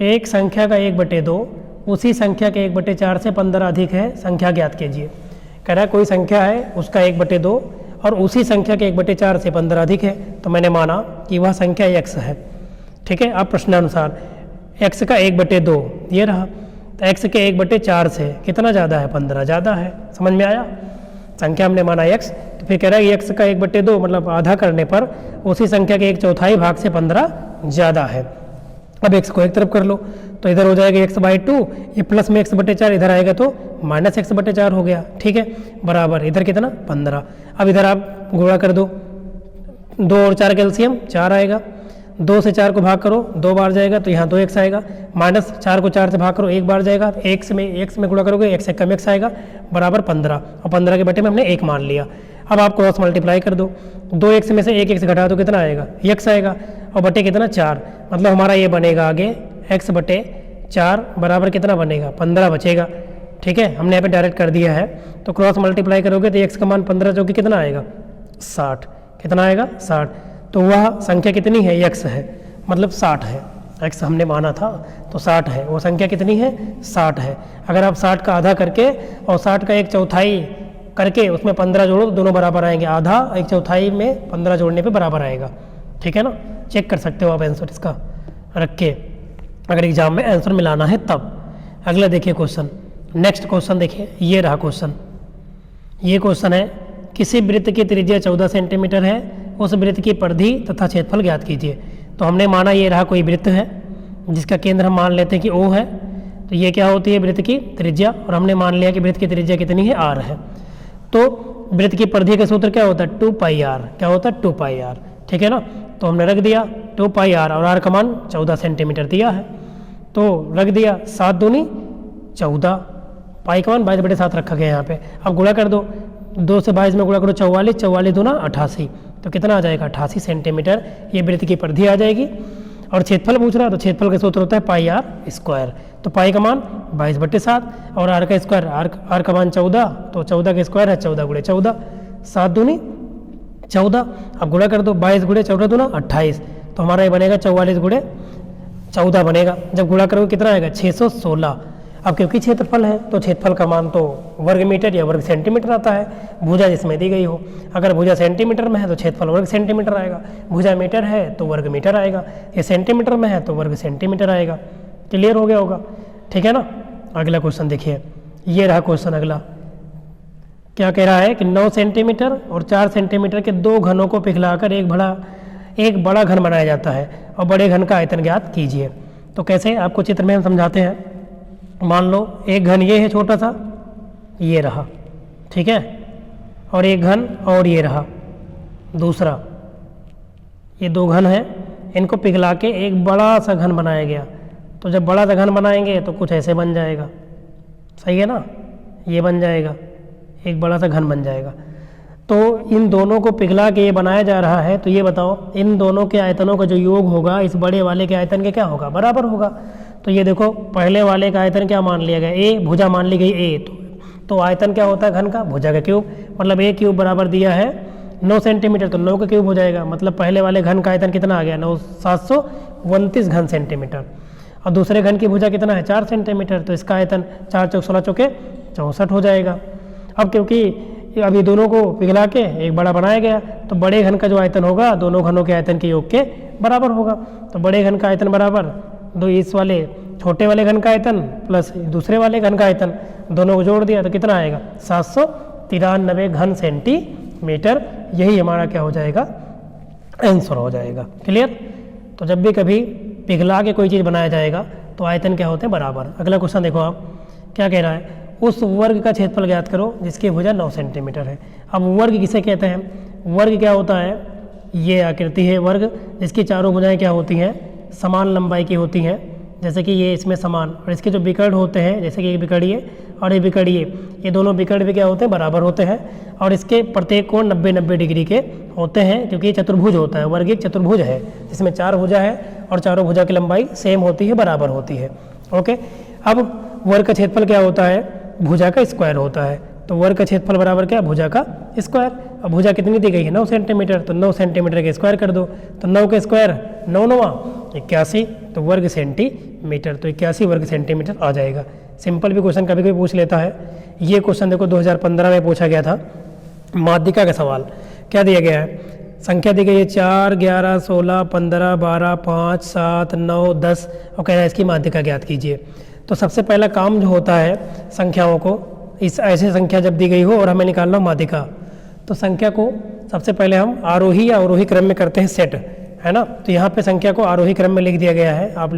एक संख्या का 1/2 उसी संख्या के 1/4 से 15 अधिक है, संख्या ज्ञात कीजिए। कह रहा है कोई संख्या है उसका 1/2 और उसी संख्या के 1/4 से 15 अधिक है, तो मैंने माना कि वह संख्या x है। ठीक है, अब प्रश्नानुसार x का 1/2 ये रहा, तो x के 1/4 से कितना ज़्यादा है, 15 ज़्यादा है। समझ में आया, संख्या हमने माना x, तो फिर कह रहा है x का 1/2 मतलब आधा करने पर उसी संख्या के 1/4 भाग से 15 ज़्यादा है। अब x को एक तरफ कर लो, तो इधर हो जाएगा x/2, ये प्लस में x/4 इधर आएगा तो माइनस x/4 हो गया। ठीक है, बराबर इधर कितना 15। अब इधर आप गुणा कर दो, 2 और 4 कैल्शियम 4 आएगा, 2 से 4 को भाग करो 2 बार जाएगा तो यहाँ 2x आएगा, माइनस 4 को 4 से भाग करो 1 बार जाएगा, x में गुणा करोगे x से कम x आएगा, बराबर 15, और 15 के बटे में हमने 1 मान लिया। अब आप क्रॉस मल्टीप्लाई कर दो, 2x में से 1x घटा दो कितना आएगा, x आएगा, और बटे कितना 4, मतलब हमारा ये बनेगा आगे x/4 बराबर कितना बनेगा 15 बचेगा। ठीक है, हमने यहाँ पे डायरेक्ट कर दिया है, तो क्रॉस मल्टीप्लाई करोगे तो x का मान 15 जो कि कितना आएगा 60, कितना आएगा 60, तो वह संख्या कितनी है x है, मतलब 60 है। x हमने माना था तो 60 है, वो संख्या कितनी है 60 है। अगर आप 60 का आधा करके और 60 का 1/4 करके उसमें 15 जोड़ो तो दोनों बराबर आएंगे, आधा 1/4 में 15 जोड़ने पे बराबर आएगा। ठीक है ना, चेक कर सकते हो आप आंसर इसका रख के, अगर एग्जाम में आंसर मिलाना है तब। अगला देखिए क्वेश्चन, नेक्स्ट क्वेश्चन देखिए, ये रहा क्वेश्चन। ये क्वेश्चन है, किसी वृत्त की त्रिज्या 14 सेंटीमीटर है, उस वृत्त की परिधि तथा क्षेत्रफल ज्ञात कीजिए। तो हमने माना ये रहा कोई वृत्त है जिसका केंद्र हम मान लेते हैं कि O है, तो ये क्या होती है वृत्त की त्रिज्या, और हमने मान लिया कि वृत्त की त्रिज्या कितनी है r है। तो वृत्त की परिधि का सूत्र क्या होता है 2πr, क्या होता है 2πr। ठीक है ना, तो हमने रख दिया 2πr और r का मान 14 सेंटीमीटर दिया है, तो रख दिया 7 दूनी 14, पाई का मान 22/7 रखा गया यहाँ पे। अब गुणा कर दो, 2 से 22 में गुणा करो 44, 44 दूना 88, तो कितना आ जाएगा 88 सेंटीमीटर, ये वृत्त की परिधि आ जाएगी। और क्षेत्रफल पूछ रहा है, तो क्षेत्रफल का सूत्र होता है πr², तो पाई का मान 22/7 और r का स्क्वायर, r का मान 14, तो 14 का स्क्वायर है 14 × 14, 7 दूनी 14। अब गुणा कर दो, 22 × 14 दूना 28, तो हमारा ये बनेगा 44 × 14 बनेगा। जब गुणा करोगे कितना आएगा 616। अब क्योंकि क्षेत्रफल है तो क्षेत्रफल का मान तो वर्ग मीटर या वर्ग सेंटीमीटर आता है, भुजा जिसमें दी गई हो। अगर भुजा सेंटीमीटर में है तो क्षेत्रफल वर्ग सेंटीमीटर आएगा, भुजा मीटर है तो वर्ग मीटर आएगा, ये सेंटीमीटर में है तो वर्ग सेंटीमीटर आएगा। क्लियर हो गया होगा, ठीक है ना। अगला क्वेश्चन देखिए, ये रहा क्वेश्चन अगला। क्या कह रहा है कि 9 सेंटीमीटर और 4 सेंटीमीटर के 2 घनों को पिघलाकर एक बड़ा घन बनाया जाता है और बड़े घन का आयतन ज्ञात कीजिए। तो कैसे, आपको चित्र में हम समझाते हैं। मान लो एक घन ये है छोटा सा, ये रहा, ठीक है, और एक घन और ये रहा दूसरा, ये 2 घन हैं, इनको पिघला के एक बड़ा सा घन बनाया गया। तो जब बड़ा सा घन बनाएंगे तो कुछ ऐसे बन जाएगा, सही है ना, ये बन जाएगा, एक बड़ा सा घन बन जाएगा। तो इन दोनों को पिघला के ये बनाया जा रहा है, तो ये बताओ इन दोनों के आयतनों का जो योग होगा इस बड़े वाले के आयतन के क्या होगा, बराबर होगा। तो ये देखो पहले वाले का आयतन क्या मान लिया गया, ए, भुजा मान ली गई ए, तो आयतन क्या होता है घन का, भुजा का क्यूब, मतलब ए क्यूब बराबर दिया है 9 सेंटीमीटर, तो 9 का क्यूब हो जाएगा, मतलब पहले वाले घन का आयतन कितना आ गया 729 घन सेंटीमीटर। और दूसरे घन की भुजा कितना है 4 सेंटीमीटर, तो इसका आयतन 4 × 16 = 64 हो जाएगा। अब क्योंकि अभी दोनों को पिघला के एक बड़ा बनाया गया, तो बड़े घन का जो आयतन होगा दोनों घनों के आयतन के योग के बराबर होगा। तो बड़े घन का आयतन बराबर दो इस वाले छोटे वाले घन का आयतन प्लस दूसरे वाले घन का आयतन, दोनों को जोड़ दिया तो कितना आएगा 793 घन सेंटीमीटर। यही हमारा क्या हो जाएगा, आंसर हो जाएगा। क्लियर। तो जब भी कभी पिघला के कोई चीज़ बनाया जाएगा तो आयतन क्या होते हैं, बराबर। अगला क्वेश्चन देखो आप, क्या कह रहा है, उस वर्ग का क्षेत्रफल ज्ञात करो जिसकी भुजा 9 सेंटीमीटर है। अब वर्ग किसे कहते हैं, वर्ग क्या होता है, ये आकृति है वर्ग जिसकी चारों भुजाएं क्या होती हैं, समान लंबाई की होती हैं, जैसे कि ये इसमें समान, और इसके जो विकर्ण होते हैं जैसे कि एक विकर्ण ये और ये विकर्ण ये दोनों विकर्ण भी क्या होते हैं, बराबर होते हैं। और इसके प्रत्येक कोण 90-90 डिग्री के होते हैं, क्योंकि ये चतुर्भुज होता है। वर्ग एक चतुर्भुज है जिसमें 4 भुजा है और चारों भुजा की लंबाई सेम होती है, बराबर होती है। ओके, अब वर्ग का क्षेत्रफल क्या होता है, भुजा का स्क्वायर होता है। तो वर्ग का क्षेत्रफल बराबर क्या, भुजा का स्क्वायर। अब भुजा कितनी दी गई है, 9 सेंटीमीटर, तो 9 सेंटीमीटर के स्क्वायर कर दो। तो 9 के स्क्वायर 9 9 81, तो वर्ग सेंटीमीटर, तो 81 वर्ग सेंटीमीटर आ जाएगा। सिंपल भी क्वेश्चन कभी कभी पूछ लेता है। ये क्वेश्चन देखो 2015 में पूछा गया था, माध्यिका का सवाल। क्या दिया गया है, संख्या दी गई है 4, 11, 16, 15, 12, 5, 7, 9, 10 और कह रहा है इसकी माध्यिका ज्ञात कीजिए। तो सबसे पहला काम जो होता है संख्याओं को, इस ऐसी संख्या जब दी गई हो और हमें निकालना हो माध्यिका, तो संख्या को सबसे पहले हम आरोही या अवरोही क्रम में करते हैं सेट, है ना। तो यहाँ पे संख्या को आरोही क्रम में लिख दिया गया है। आप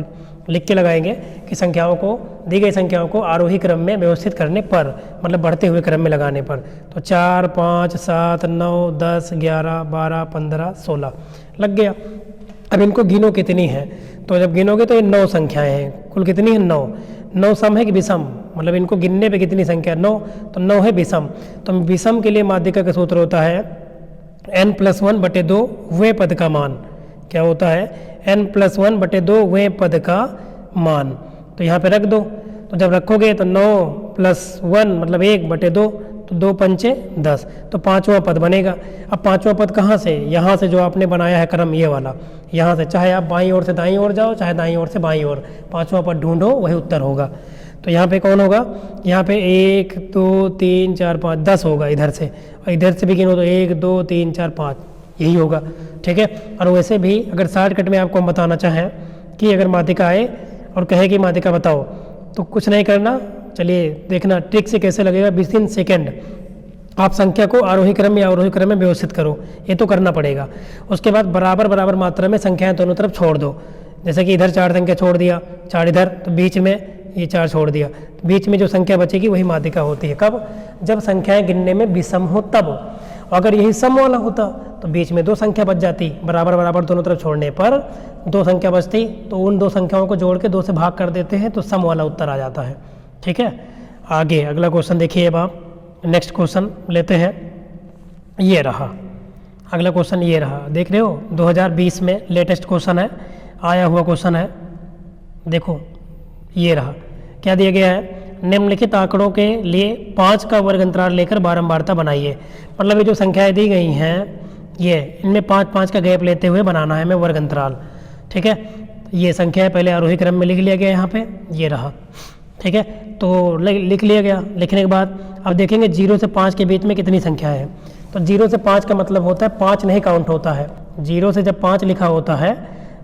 लिख के लगाएंगे कि संख्याओं को, दी गई संख्याओं को आरोही क्रम में व्यवस्थित करने पर, मतलब बढ़ते हुए क्रम में लगाने पर। तो 4, 5, 7, 9, 10, 11, 12, 15, 16 लग गया। अब इनको गिनो कितनी है, तो जब गिनोगे तो ये 9 संख्याएं हैं। कुल कितनी है, 9। 9 सम है कि विषम, मतलब इनको गिनने पे कितनी संख्या, 9, तो 9 है विषम। तो विषम के लिए माध्यिका का सूत्र होता है n+1/2 वें पद का मान। क्या होता है, n+1/2 वें पद का मान। तो यहाँ पे रख दो। तो जब रखोगे तो 9 + 1 मतलब 1/2, तो 2 पंचे 10, तो 5वां पद बनेगा। अब 5वां पद कहाँ से, यहाँ से जो आपने बनाया है क्रम ये वाला, यहाँ से, चाहे आप बाईं ओर से दाईं ओर जाओ, चाहे दाईं ओर से बाईं ओर, 5वां पद ढूंढो, वही उत्तर होगा। तो यहाँ पे कौन होगा, यहाँ पे 1, 2, 3, 4, 5, 10 होगा इधर से, और इधर से भी गिनो तो 1, 2, 3, 4, 5 यही होगा। ठीक है। और वैसे भी अगर शॉर्टकट में आपको हम बताना चाहें कि अगर माध्यिका आए और कहे कि माध्यिका बताओ, तो कुछ नहीं करना, चलिए देखना ट्रिक से कैसे लगेगा। 20 सेकेंड आप संख्या को आरोही क्रम या अवरोही क्रम में व्यवस्थित करो, ये तो करना पड़ेगा। उसके बाद बराबर बराबर मात्रा में संख्याएं दोनों तरफ छोड़ दो। जैसे कि इधर 4 संख्या छोड़ दिया, 4 इधर, तो बीच में ये 4 छोड़ दिया, बीच में जो संख्या बचेगी वही माध्यिका होती है। कब, जब संख्याएं गिनने में विषम हो तब। अगर यही सम वाला होता तो बीच में 2 संख्या बच जाती, बराबर बराबर दोनों तरफ छोड़ने पर 2 संख्या बचती, तो उन 2 संख्याओं को जोड़ के 2 से भाग कर देते हैं, तो सम वाला उत्तर आ जाता है। ठीक है। आगे अगला क्वेश्चन देखिए। अब आप नेक्स्ट क्वेश्चन लेते हैं, ये रहा अगला क्वेश्चन, ये रहा, देख रहे हो 2020 में लेटेस्ट क्वेश्चन है, आया हुआ क्वेश्चन है। देखो ये रहा, क्या दिया गया है, निम्नलिखित आंकड़ों के लिए 5 का वर्ग अंतराल लेकर बारंबारता बनाइए। मतलब ये जो संख्याएं दी गई हैं, ये इनमें 5-5 का गैप लेते हुए बनाना है हमें वर्ग अंतराल। ठीक है। ये संख्या पहले आरोही क्रम में लिख लिया गया यहाँ पे, ये रहा। ठीक है, तो लिख लिया गया। लिखने के बाद अब देखेंगे 0 से 5 के बीच में कितनी संख्या है। तो 0 से 5 का मतलब होता है 5 नहीं काउंट होता है। 0 से जब 5 लिखा होता है,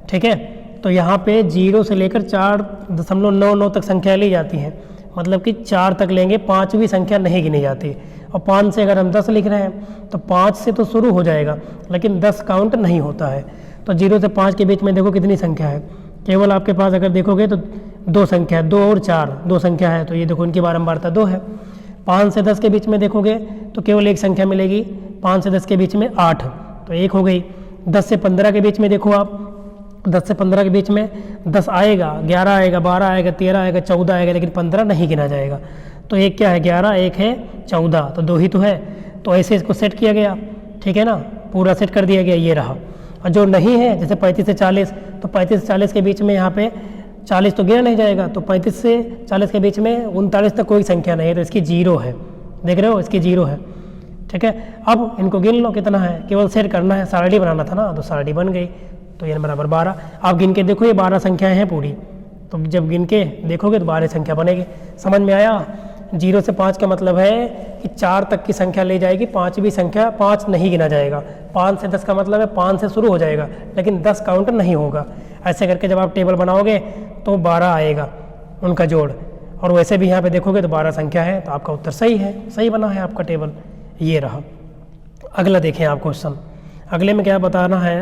ठीक है, तो यहाँ पे 0 से लेकर 4.99 तक संख्या ली जाती है, मतलब कि 4 तक लेंगे, 5वीं संख्या नहीं गिनी जाती। और 5 से अगर हम 10 लिख रहे हैं तो 5 से तो शुरू हो जाएगा, लेकिन 10 काउंट नहीं होता है। तो 0 से 5 के बीच में देखो कितनी संख्या है, केवल आपके पास अगर देखोगे तो 2 संख्या है, 2 और 4, 2 संख्या है, तो ये देखो इनकी बारंबारता 2 है। 5 से 10 के बीच में देखोगे तो केवल एक संख्या मिलेगी, 5 से 10 के बीच में 8, तो 1 हो गई। 10 से 15 के बीच में देखो आप, 10 से 15 के बीच में 10 आएगा, 11 आएगा, 12 आएगा, 13 आएगा, 14 आएगा, लेकिन 15 नहीं गिना जाएगा। तो एक क्या है 11, एक है 14, तो 2 ही तो है। तो ऐसे इसको सेट किया गया, ठीक है ना, पूरा सेट कर दिया गया, ये रहा। और जो नहीं है, जैसे 35 से 40, तो 35 से 40 के बीच में यहाँ पे 40 तो गिना नहीं जाएगा, तो 35 से 40 के बीच में 39 तक कोई संख्या नहीं है, तो इसकी 0 है। देख रहे हो, इसकी 0 है। ठीक है। अब इनको गिन लो कितना है, केवल सेट करना है, सारणी बनाना था ना, तो सारणी बन गई। तो n बराबर 12। आप गिन के देखो, ये 12 संख्याएं हैं पूरी, तो जब गिन के देखोगे तो 12 संख्या बनेगी। समझ में आया। 0 से 5 का मतलब है कि 4 तक की संख्या ले जाएगी, 5वीं संख्या 5 नहीं गिना जाएगा। 5 से 10 का मतलब है 5 से शुरू हो जाएगा, लेकिन 10 काउंट नहीं होगा। ऐसे करके जब आप टेबल बनाओगे तो 12 आएगा उनका जोड़, और वैसे भी यहाँ पे देखोगे तो 12 संख्या है, तो आपका उत्तर सही है, सही बना है आपका टेबल। ये रहा। अगला देखें आप क्वेश्चन। अगले में क्या बताना है,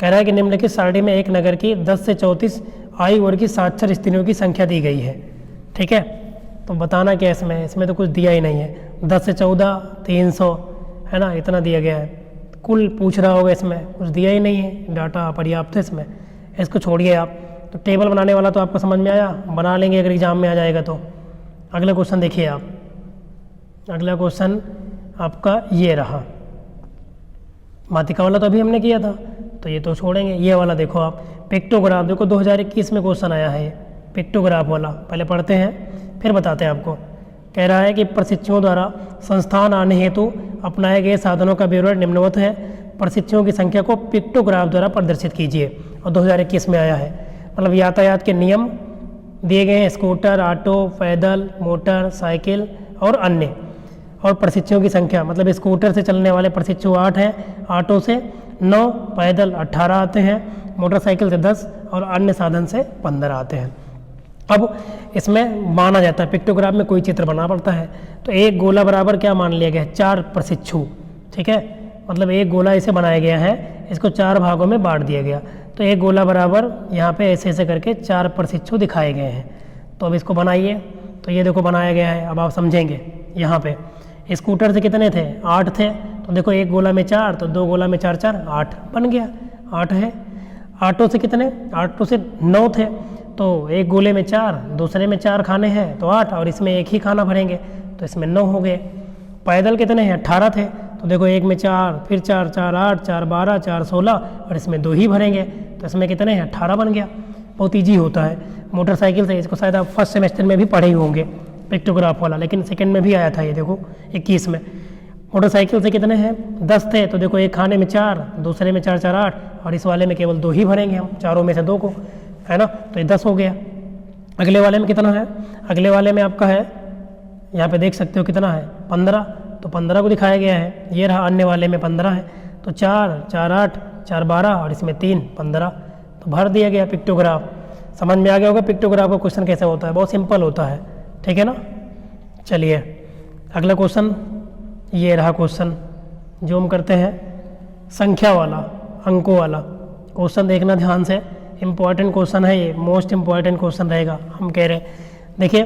कह रहा है कि निम्नलिखित सारणी में एक नगर की 10 से 34 आयु वर्ग की साक्षर स्त्रियों की संख्या दी गई है। ठीक है, तो बताना क्या इसमें तो कुछ दिया ही नहीं है। 10 से 14 300 है ना, इतना दिया गया है। कुल पूछ रहा होगा, इसमें कुछ दिया ही नहीं है, डाटा पर्याप्त है इसमें, इसको छोड़िए आप। तो टेबल बनाने वाला तो आपको समझ में आया, बना लेंगे अगर एग्जाम में आ जाएगा तो। अगला क्वेश्चन देखिए आप। अगला क्वेश्चन आपका ये रहा, मातिका वाला तो अभी हमने किया था तो ये तो छोड़ेंगे। ये वाला देखो आप, पिक्टोग्राफ, देखो 2021 में क्वेश्चन आया है पिक्टोग्राफ वाला, पहले पढ़ते हैं फिर बताते हैं आपको। कह रहा है कि प्रशिक्षुओं द्वारा संस्थान आने हेतु अपनाए गए साधनों का विवरण निम्नवत है, प्रशिक्षुओं की संख्या को पिक्टोग्राफ द्वारा प्रदर्शित कीजिए। और 2021 में आया है, मतलब यातायात के नियम दिए गए हैं, स्कूटर, ऑटो, पैदल, मोटर साइकिल और अन्य। और प्रशिक्षुओं की संख्या, मतलब स्कूटर से चलने वाले प्रशिक्षु 8 हैं, ऑटो से 9, पैदल 18 आते हैं, मोटरसाइकिल से 10 और अन्य साधन से 15 आते हैं। अब इसमें माना जाता है, पिक्टोग्राफ में कोई चित्र बनाना पड़ता है, तो एक गोला बराबर क्या मान लिया गया है, 4 प्रशिक्षु, ठीक है। मतलब एक गोला इसे बनाया गया है, इसको 4 भागों में बांट दिया गया, तो एक गोला बराबर यहाँ पे ऐसे ऐसे करके 4 प्रशिक्षु दिखाए गए हैं। तो अब इसको बनाइए, तो ये देखो बनाया गया है। अब आप समझेंगे, यहाँ पे स्कूटर से कितने थे, 8 थे, तो देखो एक गोला में 4, तो 2 गोला में 4 4 8 बन गया, 8 है। ऑटो से कितने, ऑटो से 9 थे, तो एक गोले में 4, दूसरे में 4 खाने हैं तो 8, और इसमें एक ही खाना भरेंगे तो इसमें 9 हो गए। पैदल कितने हैं, 18 थे, तो देखो एक में 4, फिर 4 4 8 4 12 4 16, और इसमें 2 ही भरेंगे तो इसमें कितने हैं, 18 बन गया। बहुत ईजी होता है। मोटरसाइकिल से, इसको शायद आप फर्स्ट सेमेस्टर में भी पढ़े ही होंगे पिक्टोग्राफ वाला, लेकिन सेकंड में भी आया था ये, देखो 21 में। मोटरसाइकिल से कितने हैं, 10 थे, तो देखो एक खाने में 4, दूसरे में 4 4 8, और इस वाले में केवल 2 ही भरेंगे हम, चारों में से 2 को, है ना, तो ये 10 हो गया। अगले वाले में कितना है, अगले वाले में आपका है, यहाँ पे देख सकते हो कितना है, 15, तो 15 को दिखाया गया है। ये रहा, अन्य वाले में 15 है, तो 4 4 8 4 12, और इसमें 3 15, तो भर दिया गया पिक्टोग्राफ। समझ में आ गया होगा पिक्टोग्राफ का क्वेश्चन कैसे होता है, बहुत सिंपल होता है, ठीक है ना। चलिए अगला क्वेश्चन, ये रहा क्वेश्चन जो हम करते हैं, संख्या वाला, अंकों वाला क्वेश्चन। देखना ध्यान से, इम्पॉर्टेंट क्वेश्चन है ये, मोस्ट इम्पॉर्टेंट क्वेश्चन रहेगा। हम कह रहे हैं, देखिए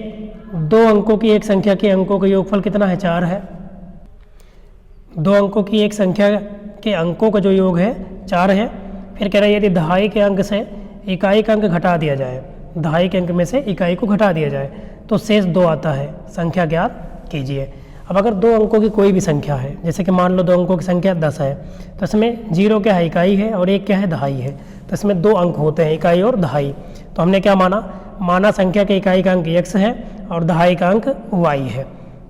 2 अंकों की एक संख्या के अंकों का योगफल कितना है, 4 है। 2 अंकों की एक संख्या के अंकों का जो योग है 4 है। फिर कह रहे हैं यदि दहाई के अंक से इकाई का अंक घटा दिया जाए, दहाई के अंक में से इकाई को घटा दिया जाए तो शेष 2 आता है, संख्या ज्ञात कीजिए। अब अगर 2 अंकों की कोई भी संख्या है, जैसे कि मान लो 2 अंकों की संख्या 10 है, तो इसमें 0 क्या है, इकाई है, और 1 क्या है, दहाई है, तो इसमें 2 अंक होते हैं, इकाई और दहाई। तो हमने क्या माना संख्या के इकाई का अंक x है और दहाई का अंक y है,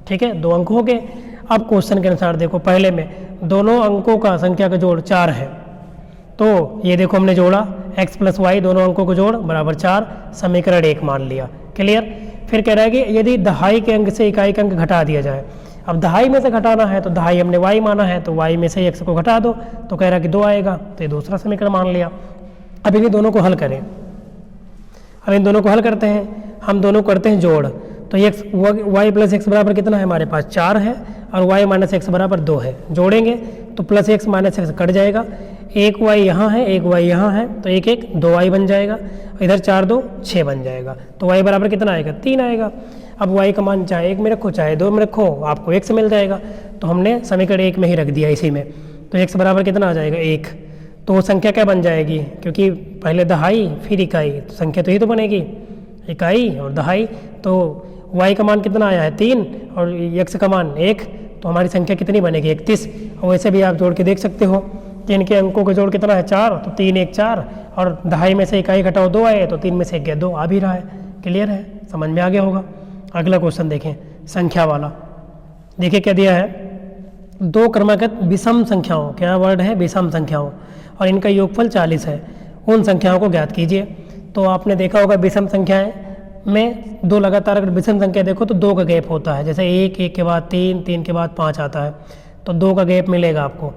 ठीक है, 2 अंक हो गए। अब क्वेश्चन के अनुसार देखो, पहले में दोनों अंकों का संख्या का जोड़ 4 है, तो ये देखो हमने जोड़ा x + y, दोनों अंकों को जोड़ बराबर 4, समीकरण 1 मान लिया, क्लियर। फिर कह रहा है कि यदि दहाई के अंक से इकाई का अंक घटा दिया जाए, अब दहाई में से घटाना है तो दहाई हमने y माना है, तो y में से x को घटा दो, तो कह रहा है कि 2 आएगा, तो ये दूसरा समीकरण मान लिया। अब इन दोनों को हल करें, अब इन दोनों को हल करते हैं, हम दोनों करते हैं जोड़, तो y + x बराबर कितना है, हमारे पास 4 है, और y - x बराबर 2 है। जोड़ेंगे तो +x - x कट जाएगा, एक y यहाँ है, एक y यहाँ है, तो 1 1 2y बन जाएगा, इधर 4 2 6 बन जाएगा, तो y बराबर कितना आएगा, 3 आएगा। अब y का मान चाहे 1 में रखो चाहे 2 में रखो, आपको x मिल जाएगा, तो हमने समीकरण 1 में ही रख दिया इसी में, तो x बराबर कितना आ जाएगा, 1। तो संख्या क्या बन जाएगी, क्योंकि पहले दहाई फिर इकाई, तो संख्या तो ही तो बनेगी, इकाई और दहाई। तो y का मान कितना आया है, 3, और x का मान 1, तो हमारी संख्या कितनी बनेगी, 31। और वैसे भी आप जोड़ के देख सकते हो कि इनके अंकों का जोड़ कितना है, 4, तो 3 1 4, और दहाई में से इकाई घटाओ 2 आए, तो 3 में से 1 गया, 2 आ भी रहा है, क्लियर है, समझ में आ गया होगा। अगला क्वेश्चन देखें, संख्या वाला। देखिए क्या दिया है, 2 क्रमागत विषम संख्याओं, क्या वर्ड है, विषम संख्याओं, और इनका योगफल 40 है, उन संख्याओं को ज्ञात कीजिए। तो आपने देखा होगा विषम संख्याएं में 2 लगातार अगर विषम संख्या देखो तो 2 का गैप होता है, जैसे 1 1 के बाद 3 3 के बाद 5 आता है, तो 2 का गैप मिलेगा आपको,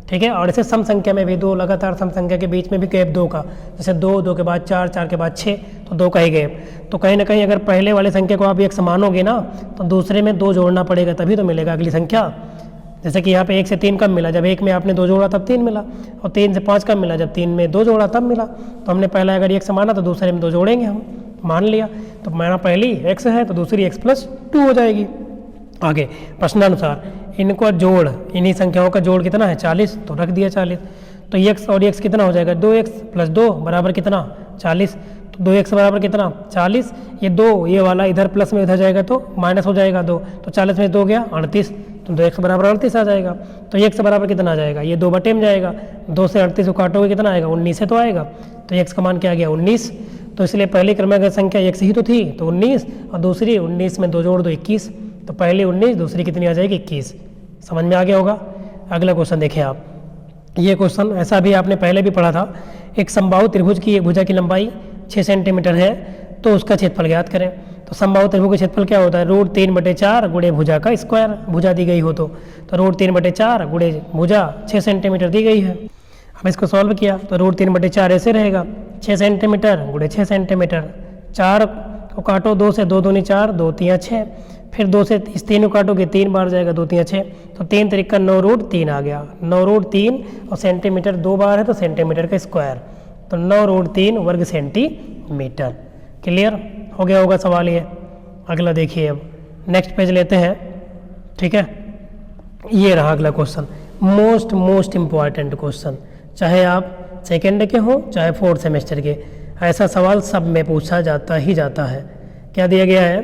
ठीक है। और ऐसे सम संख्या में भी 2 लगातार सम संख्या के बीच में भी गैप 2 का, जैसे 2 2 के बाद 4 4 के बाद 6, तो 2 का ही गैप। तो कहीं ना कहीं अगर पहले वाले संख्या को आप एक मानोगे ना, तो दूसरे में 2 जोड़ना पड़ेगा, तभी तो मिलेगा अगली संख्या। जैसे कि यहाँ पे 1 से 3 कब मिला, जब 1 में आपने 2 जोड़ा तब 3 मिला, और 3 से 5 कब मिला, जब 3 में 2 जोड़ा तब मिला। तो हमने पहला अगर 1 माना तो दूसरे में 2 जोड़ेंगे, हम मान लिया, तो माना पहली x है तो दूसरी x + 2 हो जाएगी। आगे प्रश्नानुसार इनको जोड़, इन्हीं संख्याओं का जोड़ कितना है, 40, तो रख दिया 40। तो x और x कितना हो जाएगा, 2x + 2 बराबर कितना, 40। तो 2x बराबर कितना 40, ये 2 ये वाला इधर प्लस में इधर जाएगा तो माइनस हो जाएगा 2, तो 40 में 2 गया 38, तो 2x बराबर 38 आ जाएगा। तो x बराबर कितना आ जाएगा, ये 2 बटे में जाएगा, 2 से 38 को काटोगे कितना आएगा 19 से तो आएगा, तो x का मान क्या आ गया 19। तो इसलिए पहली क्रमांक संख्या x ही तो थी तो 19, और दूसरी 19 में 2 जोड़ दो 21, तो पहली 19 दूसरी कितनी आ जाएगी 21। समझ में आ गया होगा। अगला क्वेश्चन देखें आप, ये क्वेश्चन ऐसा भी आपने पहले भी पढ़ा था। एक समबाहु त्रिभुज की एक भुजा की लंबाई 6 सेंटीमीटर है तो उसका क्षेत्रफल ज्ञात करें। तो समबाहु त्रिभुज का क्षेत्रफल क्या होता है, √3/4 गुणे भुजा का स्क्वायर, भुजा दी गई हो तो √3/4 गुणे भुजा 6 सेंटीमीटर दी गई है। अब इसको सॉल्व किया तो √3/4 ऐसे रहेगा 6 सेंटीमीटर गुणे 6 सेंटीमीटर, 4 को काटो 2 से, 2 दूनी 4, 2 3 6, फिर 2 से इस 3 को काटोगे 3 बार जाएगा 2 3 6, तो 3 तरीका 9√3 आ गया। 9√3 और सेंटीमीटर 2 बार है तो सेंटीमीटर का स्क्वायर, तो 9√3 वर्ग सेंटीमीटर। क्लियर हो गया होगा सवाल ये। अगला देखिए, अब नेक्स्ट पेज लेते हैं। ठीक है, ये रहा अगला क्वेश्चन, मोस्ट इम्पॉर्टेंट क्वेश्चन, चाहे आप सेकेंड के हो चाहे 4th सेमेस्टर के, ऐसा सवाल सब में पूछा जाता ही जाता है। क्या दिया गया है,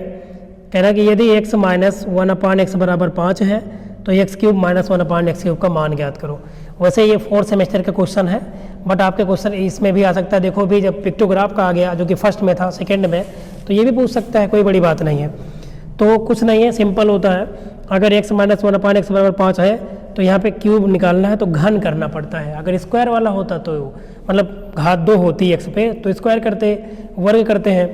कह रहा है कि यदि x माइनस 1/x बराबर 5 है तो x³ माइनस 1/x³ का मान ज्ञात करो। वैसे ये 4th सेमेस्टर का क्वेश्चन है, बट आपके क्वेश्चन इसमें भी आ सकता है। देखो भी जब पिक्टोग्राफ का आ गया जो कि फर्स्ट में था, सेकंड में, तो ये भी पूछ सकता है, कोई बड़ी बात नहीं है। तो कुछ नहीं है, सिंपल होता है। अगर x माइनस 1/x बराबर 5 है तो यहाँ पे क्यूब निकालना है तो घन करना पड़ता है। अगर स्क्वायर वाला होता तो मतलब घात 2 होती है x पे तो स्क्वायर करते, वर्ग करते हैं,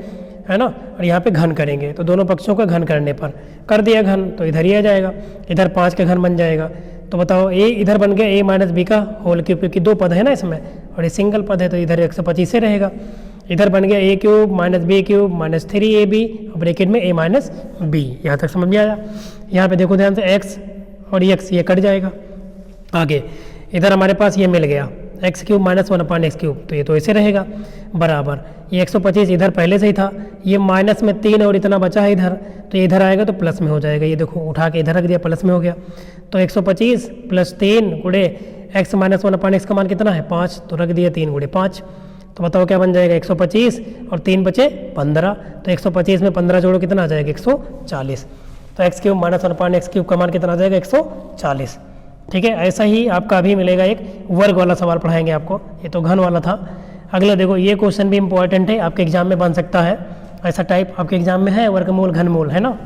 है ना, और यहाँ पे घन करेंगे तो दोनों पक्षों का घन करने पर कर दिया घन तो इधर ही आ जाएगा, इधर 5 का घन बन जाएगा। तो बताओ a इधर बन गया a माइनस बी का होल क्यूब, क्योंकि 2 पद है ना इसमें और ये सिंगल पद है तो इधर 125 से रहेगा। इधर बन गया a³ minus b³ minus 3ab और ब्रैकेट में a माइनस b। यहाँ तक समझ में आया। यहाँ पे देखो ध्यान से x और x ये कट जाएगा। आगे इधर हमारे पास ये मिल गया x³ माइनस 1/x³, तो ये तो ऐसे रहेगा बराबर, ये 125 इधर पहले से ही था, ये माइनस में 3 और इतना बचा है इधर, तो ये इधर आएगा तो प्लस में हो जाएगा। ये देखो उठा के इधर रख दिया, प्लस में हो गया। तो 125 प्लस 3 गुणे x माइनस 1/x का मान कितना है 5, तो रख दिया 3 गुणे 5। तो बताओ क्या बन जाएगा 125 और 3 बचे 15, तो 125 में 15 जोड़ो कितना आ जाएगा 140। तो x³ माइनस 1/x³ का मान कितना आ जाएगा 140। ठीक है, ऐसा ही आपका अभी मिलेगा एक वर्ग वाला सवाल पढ़ाएंगे आपको, ये तो घन वाला था। अगला देखो, ये क्वेश्चन भी इंपॉर्टेंट है, आपके एग्जाम में बन सकता है। ऐसा टाइप आपके एग्जाम में है, वर्गमूल घनमूल, है ना।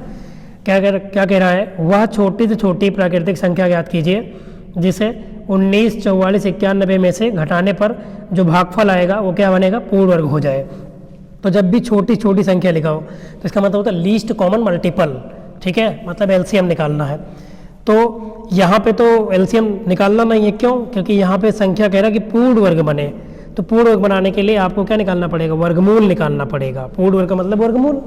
क्या कह रहा है, वह छोटी से छोटी प्राकृतिक संख्या ज्ञात कीजिए जिसे 19, 44, 91 में से घटाने पर जो भागफल आएगा वो क्या बनेगा, पूर्ण वर्ग हो जाए। तो जब भी छोटी छोटी संख्या लिखा हो तो इसका मतलब होता है लीस्ट कॉमन मल्टीपल। ठीक है, मतलब एलसीएम निकालना है। तो यहाँ पे तो एलसीएम निकालना नहीं है, क्यों, क्योंकि यहाँ पे संख्या कह रहा है कि पूर्ण वर्ग बने, तो पूर्ण वर्ग बनाने के लिए आपको क्या निकालना पड़ेगा, वर्गमूल निकालना पड़ेगा। पूर्ण वर्ग का मतलब वर्गमूल,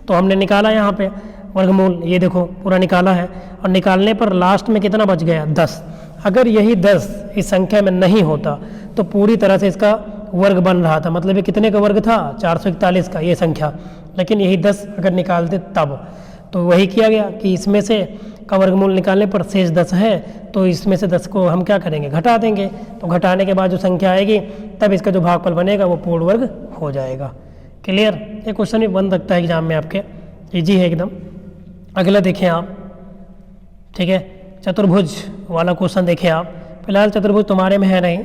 तो हमने निकाला यहाँ पे वर्गमूल, ये देखो पूरा निकाला है, और निकालने पर लास्ट में कितना बच गया 10। अगर यही 10 इस संख्या में नहीं होता तो पूरी तरह से इसका वर्ग बन रहा था, मतलब ये कितने का वर्ग था 441 का ये संख्या, लेकिन यही 10 अगर निकालते तब, तो वही किया गया कि इसमें से का वर्गमूल निकालने पर शेष 10 है, तो इसमें से 10 को हम क्या करेंगे, घटा देंगे। तो घटाने के बाद जो संख्या आएगी तब इसका जो भागफल बनेगा वो पूर्ण वर्ग हो जाएगा। क्लियर, ये क्वेश्चन भी बन सकता है एग्जाम में आपके, इजी है एकदम। अगला देखें आप, ठीक है, चतुर्भुज वाला क्वेश्चन देखें आप। फिलहाल चतुर्भुज तुम्हारे में है नहीं,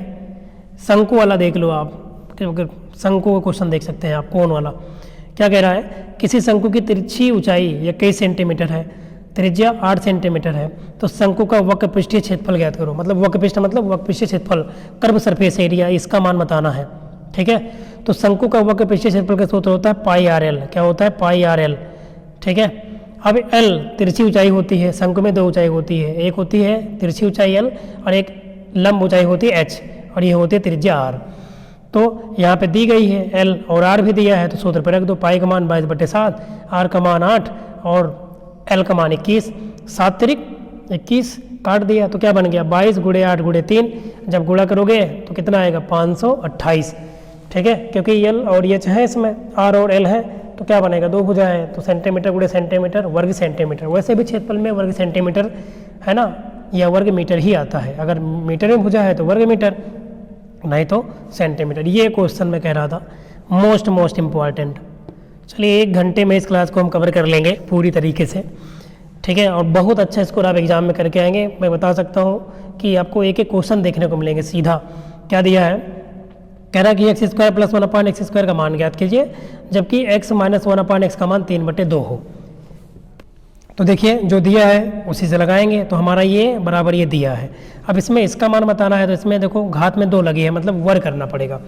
शंकु वाला देख लो आप, क्योंकि शंकु का क्वेश्चन देख सकते हैं आप, कोण वाला। क्या कह रहा है, किसी शंकु की तिरछी ऊंचाई या कई सेंटीमीटर है, त्रिज्या 8 सेंटीमीटर है, तो शंकु का वक्र पृष्ठीय क्षेत्रफल ज्ञात करो। मतलब वक्र पृष्ठ मतलब वक्र पृष्ठीय क्षेत्रफल, कर्व सरफेस एरिया, इसका मान बताना है। ठीक है, तो शंकु का वक्र पृष्ठीय क्षेत्रफल का सूत्र होता है πr/l। क्या होता है, πr/l। ठीक है, अब l तिरछी ऊंचाई होती है, शंकु में 2 ऊंचाई होती है, एक होती है तिरछी ऊंचाई l और एक लंब ऊंचाई होती है h, और ये होती है त्रिज्या r। तो यहाँ पे दी गई है l और r भी दिया है, तो सूत्र पर रख दो, पाई का मान 22/7, r का मान 8 और l का मान 21, 7 तिरिक 21 काट दिया, तो क्या बन गया 22 गुणे 8 गुणे 3, जब गुणा करोगे तो कितना आएगा 528। ठीक है, क्योंकि l और h है इसमें, r और l है, तो क्या बनेगा 2 भुजा है, तो सेंटीमीटर गुणे सेंटीमीटर वर्ग सेंटीमीटर। वैसे भी क्षेत्रफल में वर्ग सेंटीमीटर है ना, या वर्ग मीटर ही आता है, अगर मीटर में भुजा है तो वर्ग मीटर, नहीं तो सेंटीमीटर। ये क्वेश्चन मैं कह रहा था मोस्ट इम्पॉर्टेंट। चलिए 1 घंटे में इस क्लास को हम कवर कर लेंगे पूरी तरीके से, ठीक है, और बहुत अच्छा स्कोर आप एग्जाम में करके आएंगे। मैं बता सकता हूँ कि आपको एक एक क्वेश्चन देखने को मिलेंगे सीधा। क्या दिया है, कह रहा है कि x square plus 1/x square का मान ज्ञात कीजिए जबकि x माइनस 1/x का मान 3/2 हो। तो देखिए जो दिया है उसी से लगाएंगे, तो हमारा ये बराबर ये दिया है। अब इसमें इसका मान बताना है, तो इसमें देखो घात में 2 लगी है, मतलब वर्ग करना पड़ेगा।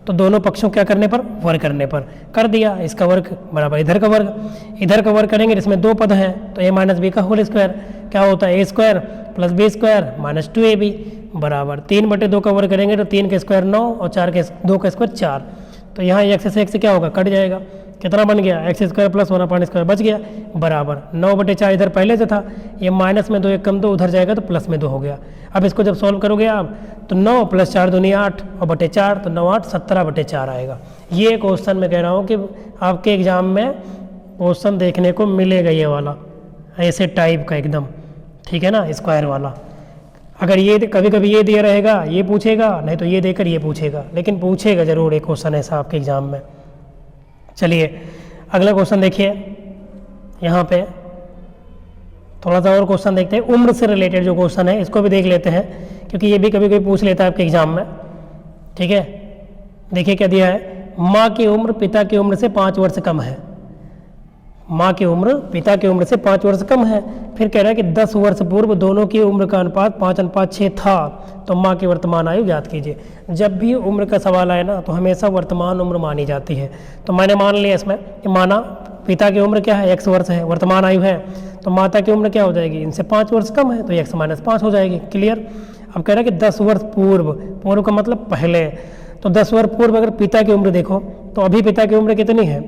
तो दोनों पक्षों क्या करने पर, वर्ग करने पर कर दिया। इसका वर्ग बराबर इधर का वर्ग करेंगे, इसमें 2 पद हैं, तो a माइनस बी का होल स्क्वायर क्या होता है, a square plus B square minus 2ab बराबर 3/2 का वर्ग करेंगे तो 3 का स्क्वायर 9 और 2 का स्क्वायर 4। तो यहाँ x से x क्या होगा, कट जाएगा, कितना बन गया, एक्स स्क्वायर प्लस 1/स्क्वायर बच गया बराबर 9/4 इधर पहले से था, ये माइनस में 2 1 कम 2 उधर जाएगा तो प्लस में 2 हो गया। अब इसको जब सॉल्व करोगे आप तो 9 + 4 दूनी 8 और बटे 4 तो 9 8 17/4 आएगा। ये क्वेश्चन मैं कह रहा हूँ कि आपके एग्जाम में क्वेश्चन देखने को मिलेगा ये वाला, ऐसे टाइप का एकदम, ठीक है ना, स्क्वायर वाला। अगर ये कभी कभी ये दिया रहेगा ये पूछेगा, नहीं तो ये देकर ये पूछेगा, लेकिन पूछेगा जरूर एक क्वेश्चन ऐसा आपके एग्जाम में। चलिए अगला क्वेश्चन देखिए, यहाँ पे थोड़ा सा और क्वेश्चन देखते हैं। उम्र से रिलेटेड जो क्वेश्चन है इसको भी देख लेते हैं, क्योंकि ये भी कभी कभी पूछ लेता है आपके एग्जाम में, ठीक है। देखिए क्या दिया है, माँ की उम्र पिता की उम्र से 5 वर्ष कम है। माँ की उम्र पिता की उम्र से 5 वर्ष कम है। फिर कह रहा है कि 10 वर्ष पूर्व दोनों की उम्र का अनुपात 5:6 था, तो माँ की वर्तमान आयु ज्ञात कीजिए। जब भी उम्र का सवाल आए ना तो हमेशा वर्तमान उम्र मानी जाती है। तो मैंने मान लिया इसमें कि माना पिता की उम्र क्या है, x वर्ष है, वर्तमान आयु है, तो माता की उम्र क्या हो जाएगी, इनसे 5 वर्ष कम है, तो x - 5 हो जाएगी। क्लियर। अब कह रहा है कि 10 वर्ष पूर्व का मतलब पहले, तो 10 वर्ष पूर्व अगर पिता की उम्र देखो तो अभी पिता की उम्र कितनी है,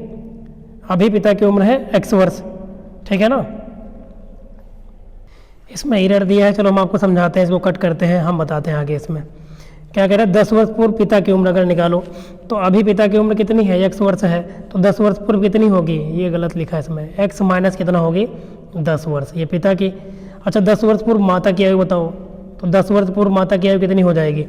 अभी पिता की उम्र है x वर्ष, ठीक है ना। इसमें एरर दिया है, चलो हम आपको समझाते हैं, इसको कट करते हैं, हम बताते हैं आगे। इसमें क्या कह रहा है, 10 वर्ष पूर्व पिता की उम्र अगर निकालो तो अभी पिता की उम्र कितनी है, x वर्ष है, तो 10 वर्ष पूर्व कितनी होगी, ये गलत लिखा है इसमें, x माइनस कितना होगी 10 वर्ष, ये पिता की। अच्छा 10 वर्ष पूर्व माता की आयु बताओ, तो 10 वर्ष पूर्व माता की आयु कितनी हो जाएगी,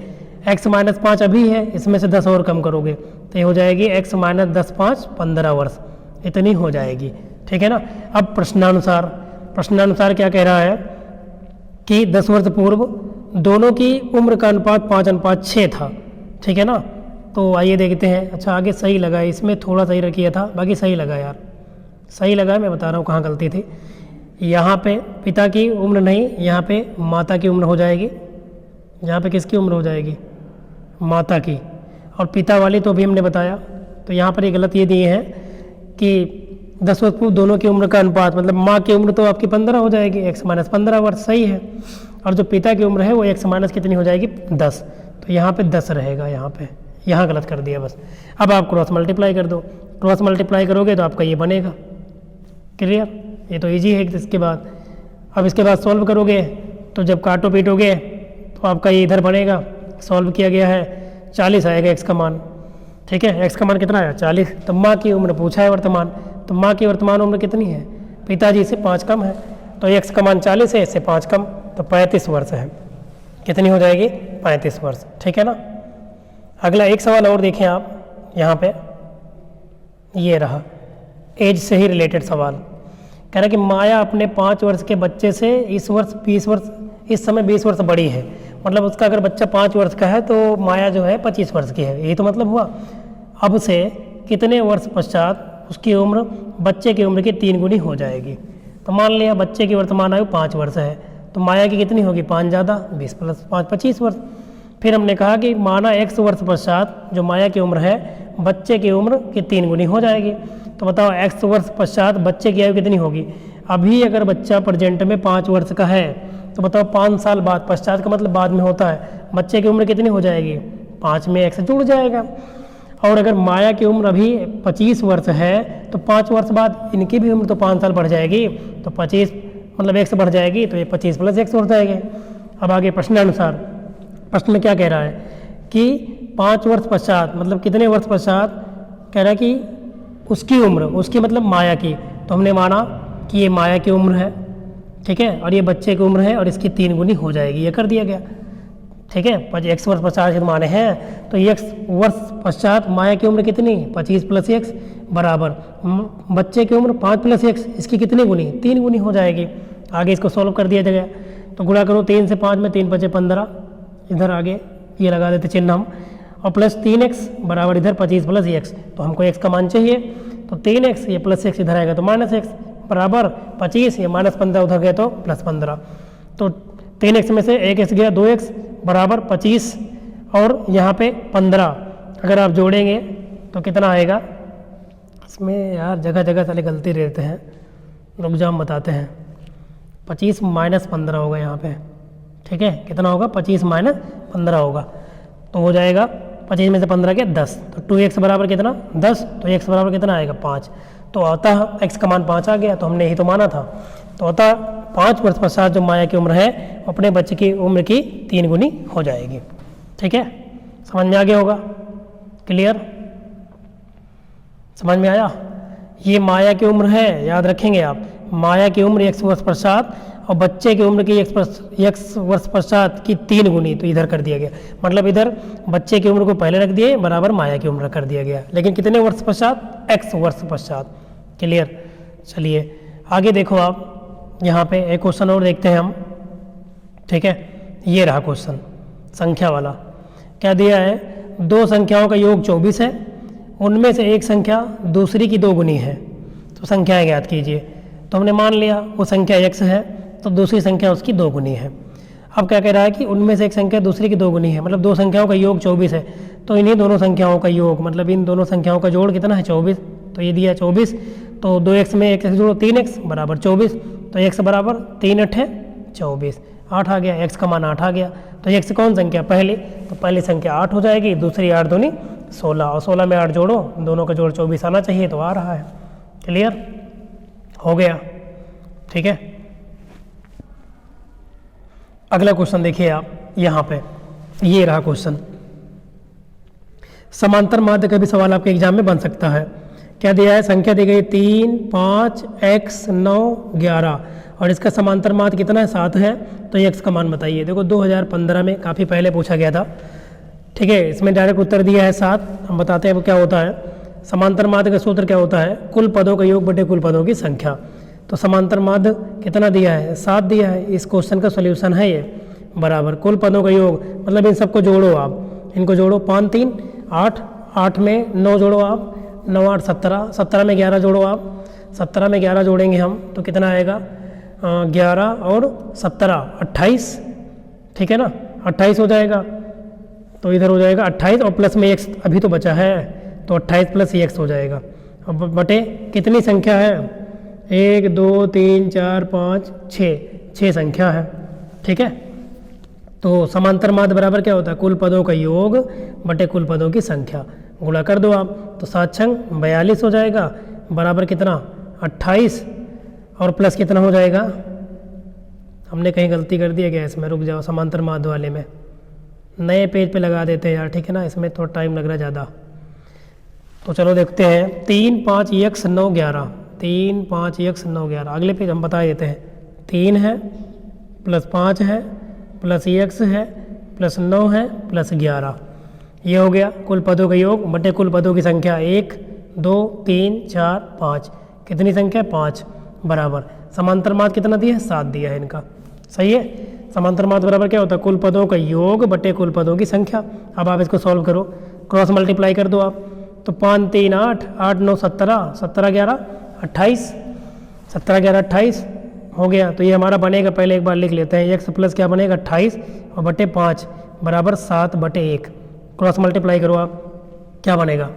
x - 5 अभी है, इसमें से 10 और कम करोगे तो ये हो जाएगी x - 10 5 15 वर्ष, इतनी हो जाएगी, ठीक है ना। अब प्रश्नानुसार क्या कह रहा है कि 10 वर्ष पूर्व दोनों की उम्र का अनुपात 5:6 था, ठीक है ना। तो आइए देखते हैं। अच्छा आगे सही लगा है, इसमें थोड़ा सही किया था, बाकी सही लगा यार, सही लगा है, मैं बता रहा हूँ कहाँ गलती थी। यहाँ पे पिता की उम्र नहीं, यहाँ पे माता की उम्र हो जाएगी, यहाँ पे किसकी उम्र हो जाएगी, माता की, और पिता वाली तो अभी हमने बताया। तो यहाँ पर ये गलत ये दिए हैं कि 10 वर्ष पूर्व दोनों की उम्र का अनुपात, मतलब माँ की उम्र तो आपकी 15 हो जाएगी, x - 15 वर्ष, सही है, और जो पिता की उम्र है वो x माइनस कितनी हो जाएगी 10, तो यहाँ पे 10 रहेगा, यहाँ गलत कर दिया बस। अब आप क्रॉस मल्टीप्लाई कर दो, क्रॉस मल्टीप्लाई करोगे तो आपका ये बनेगा। क्लियर, ये तो ईजी है। इसके बाद अब इसके बाद सॉल्व करोगे तो जब काटो पीटोगे तो आपका ये इधर बनेगा, सॉल्व किया गया है 40 आएगा x का मान, ठीक है। x का मान कितना है 40, तो माँ की उम्र पूछा है वर्तमान, तो माँ की वर्तमान उम्र कितनी है, पिताजी से 5 कम है, तो x का मान 40 है, इससे 5 कम, तो 35 वर्ष है। कितनी हो जाएगी 35 वर्ष, ठीक है ना। अगला एक सवाल और देखें आप, यहाँ पे ये रहा एज से ही रिलेटेड सवाल। कह रहा है कि माया अपने 5 वर्ष के बच्चे से इस समय 20 वर्ष बड़ी है, मतलब उसका अगर बच्चा 5 वर्ष का है तो माया जो है 25 वर्ष की है, यही तो मतलब हुआ। अब से कितने वर्ष पश्चात उसकी उम्र बच्चे की उम्र की 3 गुनी हो जाएगी। तो मान लिया बच्चे की वर्तमान आयु 5 वर्ष है, तो माया की कितनी होगी 5 ज़्यादा 20 + 5 25 वर्ष। फिर हमने कहा कि माना x वर्ष पश्चात जो माया की उम्र है बच्चे की उम्र की 3 गुनी हो जाएगी। तो बताओ x वर्ष पश्चात बच्चे की आयु कितनी होगी। अभी अगर बच्चा प्रेजेंट में 5 वर्ष का है तो बताओ 5 साल बाद, पश्चात का मतलब बाद में होता है, बच्चे की उम्र कितनी हो जाएगी 5 में x जुड़ जाएगा। और अगर माया की उम्र अभी 25 वर्ष है तो 5 वर्ष बाद इनकी भी उम्र तो 5 साल बढ़ जाएगी, तो 25 मतलब x बढ़ जाएगी, तो ये 25 + x हो जाएंगे। अब आगे प्रश्नानुसार, प्रश्न में क्या कह रहा है कि 5 वर्ष पश्चात मतलब कितने वर्ष पश्चात, कह रहा है कि उसकी उम्र, उसकी मतलब माया की, तो हमने माना कि ये माया की उम्र है, ठीक है, और ये बच्चे की उम्र है और इसकी 3 गुनी हो जाएगी, ये कर दिया गया, ठीक है। x वर्ष पश्चात के माने हैं, तो x वर्ष पश्चात माया की उम्र कितनी, 25 + x बराबर बच्चे की उम्र 5 + x, इसकी कितनी गुनी, 3 गुनी हो जाएगी। आगे इसको सॉल्व कर दिया जाएगा, तो गुणा करो 3 से 5 में 3 × 5 = 15, इधर आगे ये लगा देते चिन्ह हम, और प्लस 3x बराबर इधर 25 + x, तो हमको x का मान चाहिए, तो 3x ये प्लस x इधर आएगा तो -x बराबर 25, ये -15 उधर गए तो +15, तो 3x में से 1x गया 2x बराबर 25 और यहाँ पे 15, अगर आप जोड़ेंगे तो कितना आएगा। इसमें यार जगह जगह साले गलती रहते हैं, रुक जाओ हम बताते हैं। 25 - 15 होगा यहाँ पे, ठीक है, कितना होगा 25 - 15 होगा, तो हो जाएगा 25 में से 15 के 10, तो 2x बराबर कितना 10, तो x बराबर कितना आएगा 5, तो अतः x का मान 5 आ गया, तो हमने यही तो माना था। तो अतः 5 वर्ष पश्चात जो माया की उम्र है अपने बच्चे की उम्र की 3 गुनी हो जाएगी। ठीक है, समझ में आ गया होगा, क्लियर, समझ में आया। ये माया की उम्र है, याद रखेंगे आप, माया की उम्र x वर्ष पश्चात और बच्चे की उम्र की x वर्ष पश्चात की 3 गुनी, तो इधर कर दिया गया, मतलब इधर बच्चे की उम्र को पहले रख दिए बराबर माया की उम्र कर दिया गया, लेकिन कितने वर्ष पश्चात, x वर्ष पश्चात। क्लियर, चलिए आगे देखो आप, यहाँ पे एक क्वेश्चन और देखते हैं हम। ठीक है, ये रहा क्वेश्चन संख्या वाला, क्या दिया है, 2 संख्याओं का योग 24 है, उनमें से एक संख्या दूसरी की 2 गुनी है, तो संख्याएं ज्ञात कीजिए। तो हमने मान लिया वो संख्या x है, तो दूसरी संख्या उसकी 2 गुनी है। अब क्या कह रहा है कि उनमें से एक संख्या दूसरी की 2 गुनी है, मतलब 2 संख्याओं का योग 24 है, तो इन्हीं दोनों संख्याओं का योग, मतलब इन दोनों संख्याओं का जोड़ कितना है 24, तो ये दिया 24, तो 2x में 1x जोड़ो 3x बराबर 24, तो x बराबर 3 × 8 है 24, 8 आ गया, x का मान 8 आ गया। तो x कौन संख्या पहली, तो पहली संख्या 8 हो जाएगी, दूसरी 8 दूनी 16, और 16 में 8 जोड़ो, दोनों का जोड़ 24 आना चाहिए, तो आ रहा है। क्लियर हो गया, ठीक है। अगला क्वेश्चन देखिए आप, यहाँ पे ये रहा क्वेश्चन, समांतर माध्य का भी सवाल आपके एग्जाम में बन सकता है। क्या दिया है, संख्या दी गई 3, 5, x, 9, 11 और इसका समांतर माध्य कितना है 7 है, तो x का मान बताइए। देखो 2015 में काफ़ी पहले पूछा गया था, ठीक है, इसमें डायरेक्ट उत्तर दिया है 7। हम बताते हैं वो क्या होता है। समांतर माध्य का सूत्र क्या होता है, कुल पदों का योग बटे कुल पदों की संख्या। तो समांतर माध्य कितना दिया है, 7 दिया है, इस क्वेश्चन का सोल्यूशन है ये, बराबर कुल पदों का योग, मतलब इन सबको जोड़ो आप, इनको जोड़ो, 5 3 8, 8 में 9 जोड़ो आप, 9 8 17, 17 में 11 जोड़ो आप, 17 में 11 जोड़ेंगे हम तो कितना आएगा, 11 और 17 28, ठीक है ना, 28 हो जाएगा, तो इधर हो जाएगा 28 और प्लस में x अभी तो बचा है, तो 28 + x हो जाएगा। अब बटे कितनी संख्या है, 1 2 3 4 5 6 संख्या है, ठीक है। तो समांतर माध्य बराबर क्या होता है, कुल पदों का योग बटे कुल पदों की संख्या, गुणा कर दो आप, तो 7 छंग 42 हो जाएगा, बराबर कितना 28 और प्लस कितना हो जाएगा, हमने कहीं गलती कर दी है क्या इसमें, रुक जाओ, समांतर माध्य वाले में नए पेज पे लगा देते हैं यार, ठीक है ना, इसमें थोड़ा टाइम लग रहा है ज़्यादा। तो चलो देखते हैं, 3 5 x 9 11, 3 5 x 9 11, अगले पेज हम बता देते हैं, 3 है प्लस 5 है प्लस x है प्लस 9 है प्लस 11, ये हो गया कुल पदों का योग बटे कुल पदों की संख्या, 1 2 3 4 5, कितनी संख्या 5, बराबर समांतर माध्य कितना दिया है, 7 दिया है इनका, सही है। समांतर माध्य बराबर क्या होता है, कुल पदों का योग बटे कुल पदों की संख्या। अब आप इसको सॉल्व करो, क्रॉस मल्टीप्लाई कर दो आप, तो 5 3 8, 8 9 17, 17 11 28, 17 11 28 हो गया। तो ये हमारा बनेगा, पहले एक बार लिख लेते हैं, x प्लस क्या बनेगा 28 और बटे 5 बराबर 7 बटे 1, क्रॉस मल्टीप्लाई करो आप, क्या बनेगा,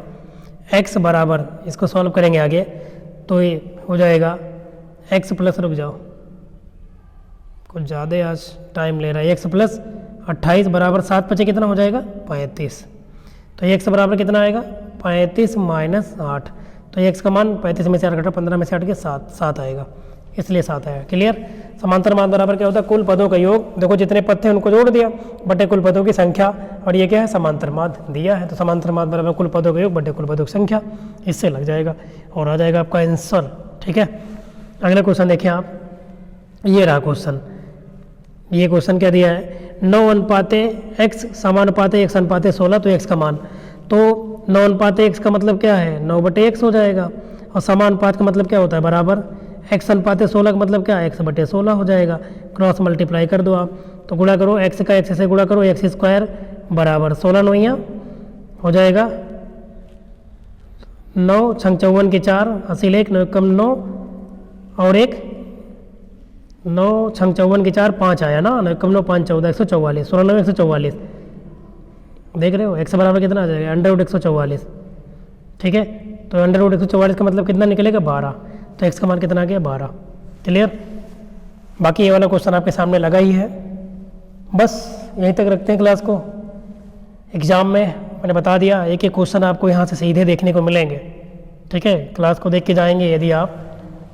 x बराबर, इसको सॉल्व करेंगे आगे, तो ये हो जाएगा x प्लस, रुक जाओ कुछ ज़्यादा आज टाइम ले रहा है, x प्लस 28 बराबर 7 बचे कितना हो जाएगा 35, तो x बराबर कितना आएगा 35 - 8, तो x का मान 35 में से 8 घटा 15 में से 8 के 7 आएगा, इसलिए 7 आएगा। क्लियर। समांतर माध्य बराबर क्या होता है, कुल पदों का योग, देखो जितने पद थे उनको जोड़ दिया बटे कुल पदों की संख्या, और ये क्या है समांतर माध्य दिया है, तो समांतर माध्य बराबर कुल पदों का योग बटे कुल पदों की संख्या, इससे लग जाएगा और आ जाएगा आपका आंसर। ठीक है, अगला क्वेश्चन देखिए आप, ये रहा क्वेश्चन, ये क्वेश्चन क्या दिया है, 9:x समानुपाते x अनुपाते 16, तो x का मान, तो 9:x का मतलब क्या है, 9/x हो जाएगा, और समानुपात का मतलब क्या होता है, बराबर, x अनुपाते 16 का मतलब क्या है, x/16 हो जाएगा। क्रॉस मल्टीप्लाई कर दो आप, तो गुणा करो x का x से गुणा करो, x² बराबर 16 9 हो जाएगा, 9 छंग 54 के 4, 80 1 9 कम 9, और एक 9 छंग 54 के 4 5 आया ना, 9 कम 9 5 14 144, 16 9 144, देख रहे हो x बराबर कितना आ जाएगा, √144, ठीक है। तो √144 का मतलब कितना निकलेगा, 12, तो x का मान कितना आ गया, 12। क्लियर। बाकी ये वाला क्वेश्चन आपके सामने लगा ही है। बस यहीं तक रखते हैं क्लास को। एग्ज़ाम में मैंने बता दिया, एक एक क्वेश्चन आपको यहाँ से सीधे देखने को मिलेंगे, ठीक है। क्लास को देख के जाएंगे यदि आप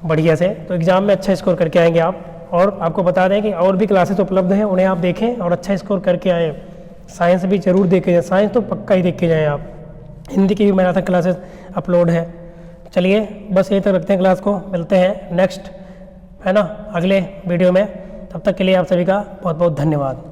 बढ़िया से, तो एग्ज़ाम में अच्छा स्कोर करके आएंगे आप। और आपको बता दें कि और भी क्लासेस उपलब्ध हैं, उन्हें आप देखें और अच्छा स्कोर करके आए। साइंस भी जरूर देखे जाए, साइंस तो पक्का ही देख के जाएँ आप। हिंदी की भी मैराथन क्लासेस अपलोड है। चलिए बस यहीं तक रखते हैं क्लास को, मिलते हैं नेक्स्ट, है ना, अगले वीडियो में। तब तक के लिए आप सभी का बहुत बहुत धन्यवाद।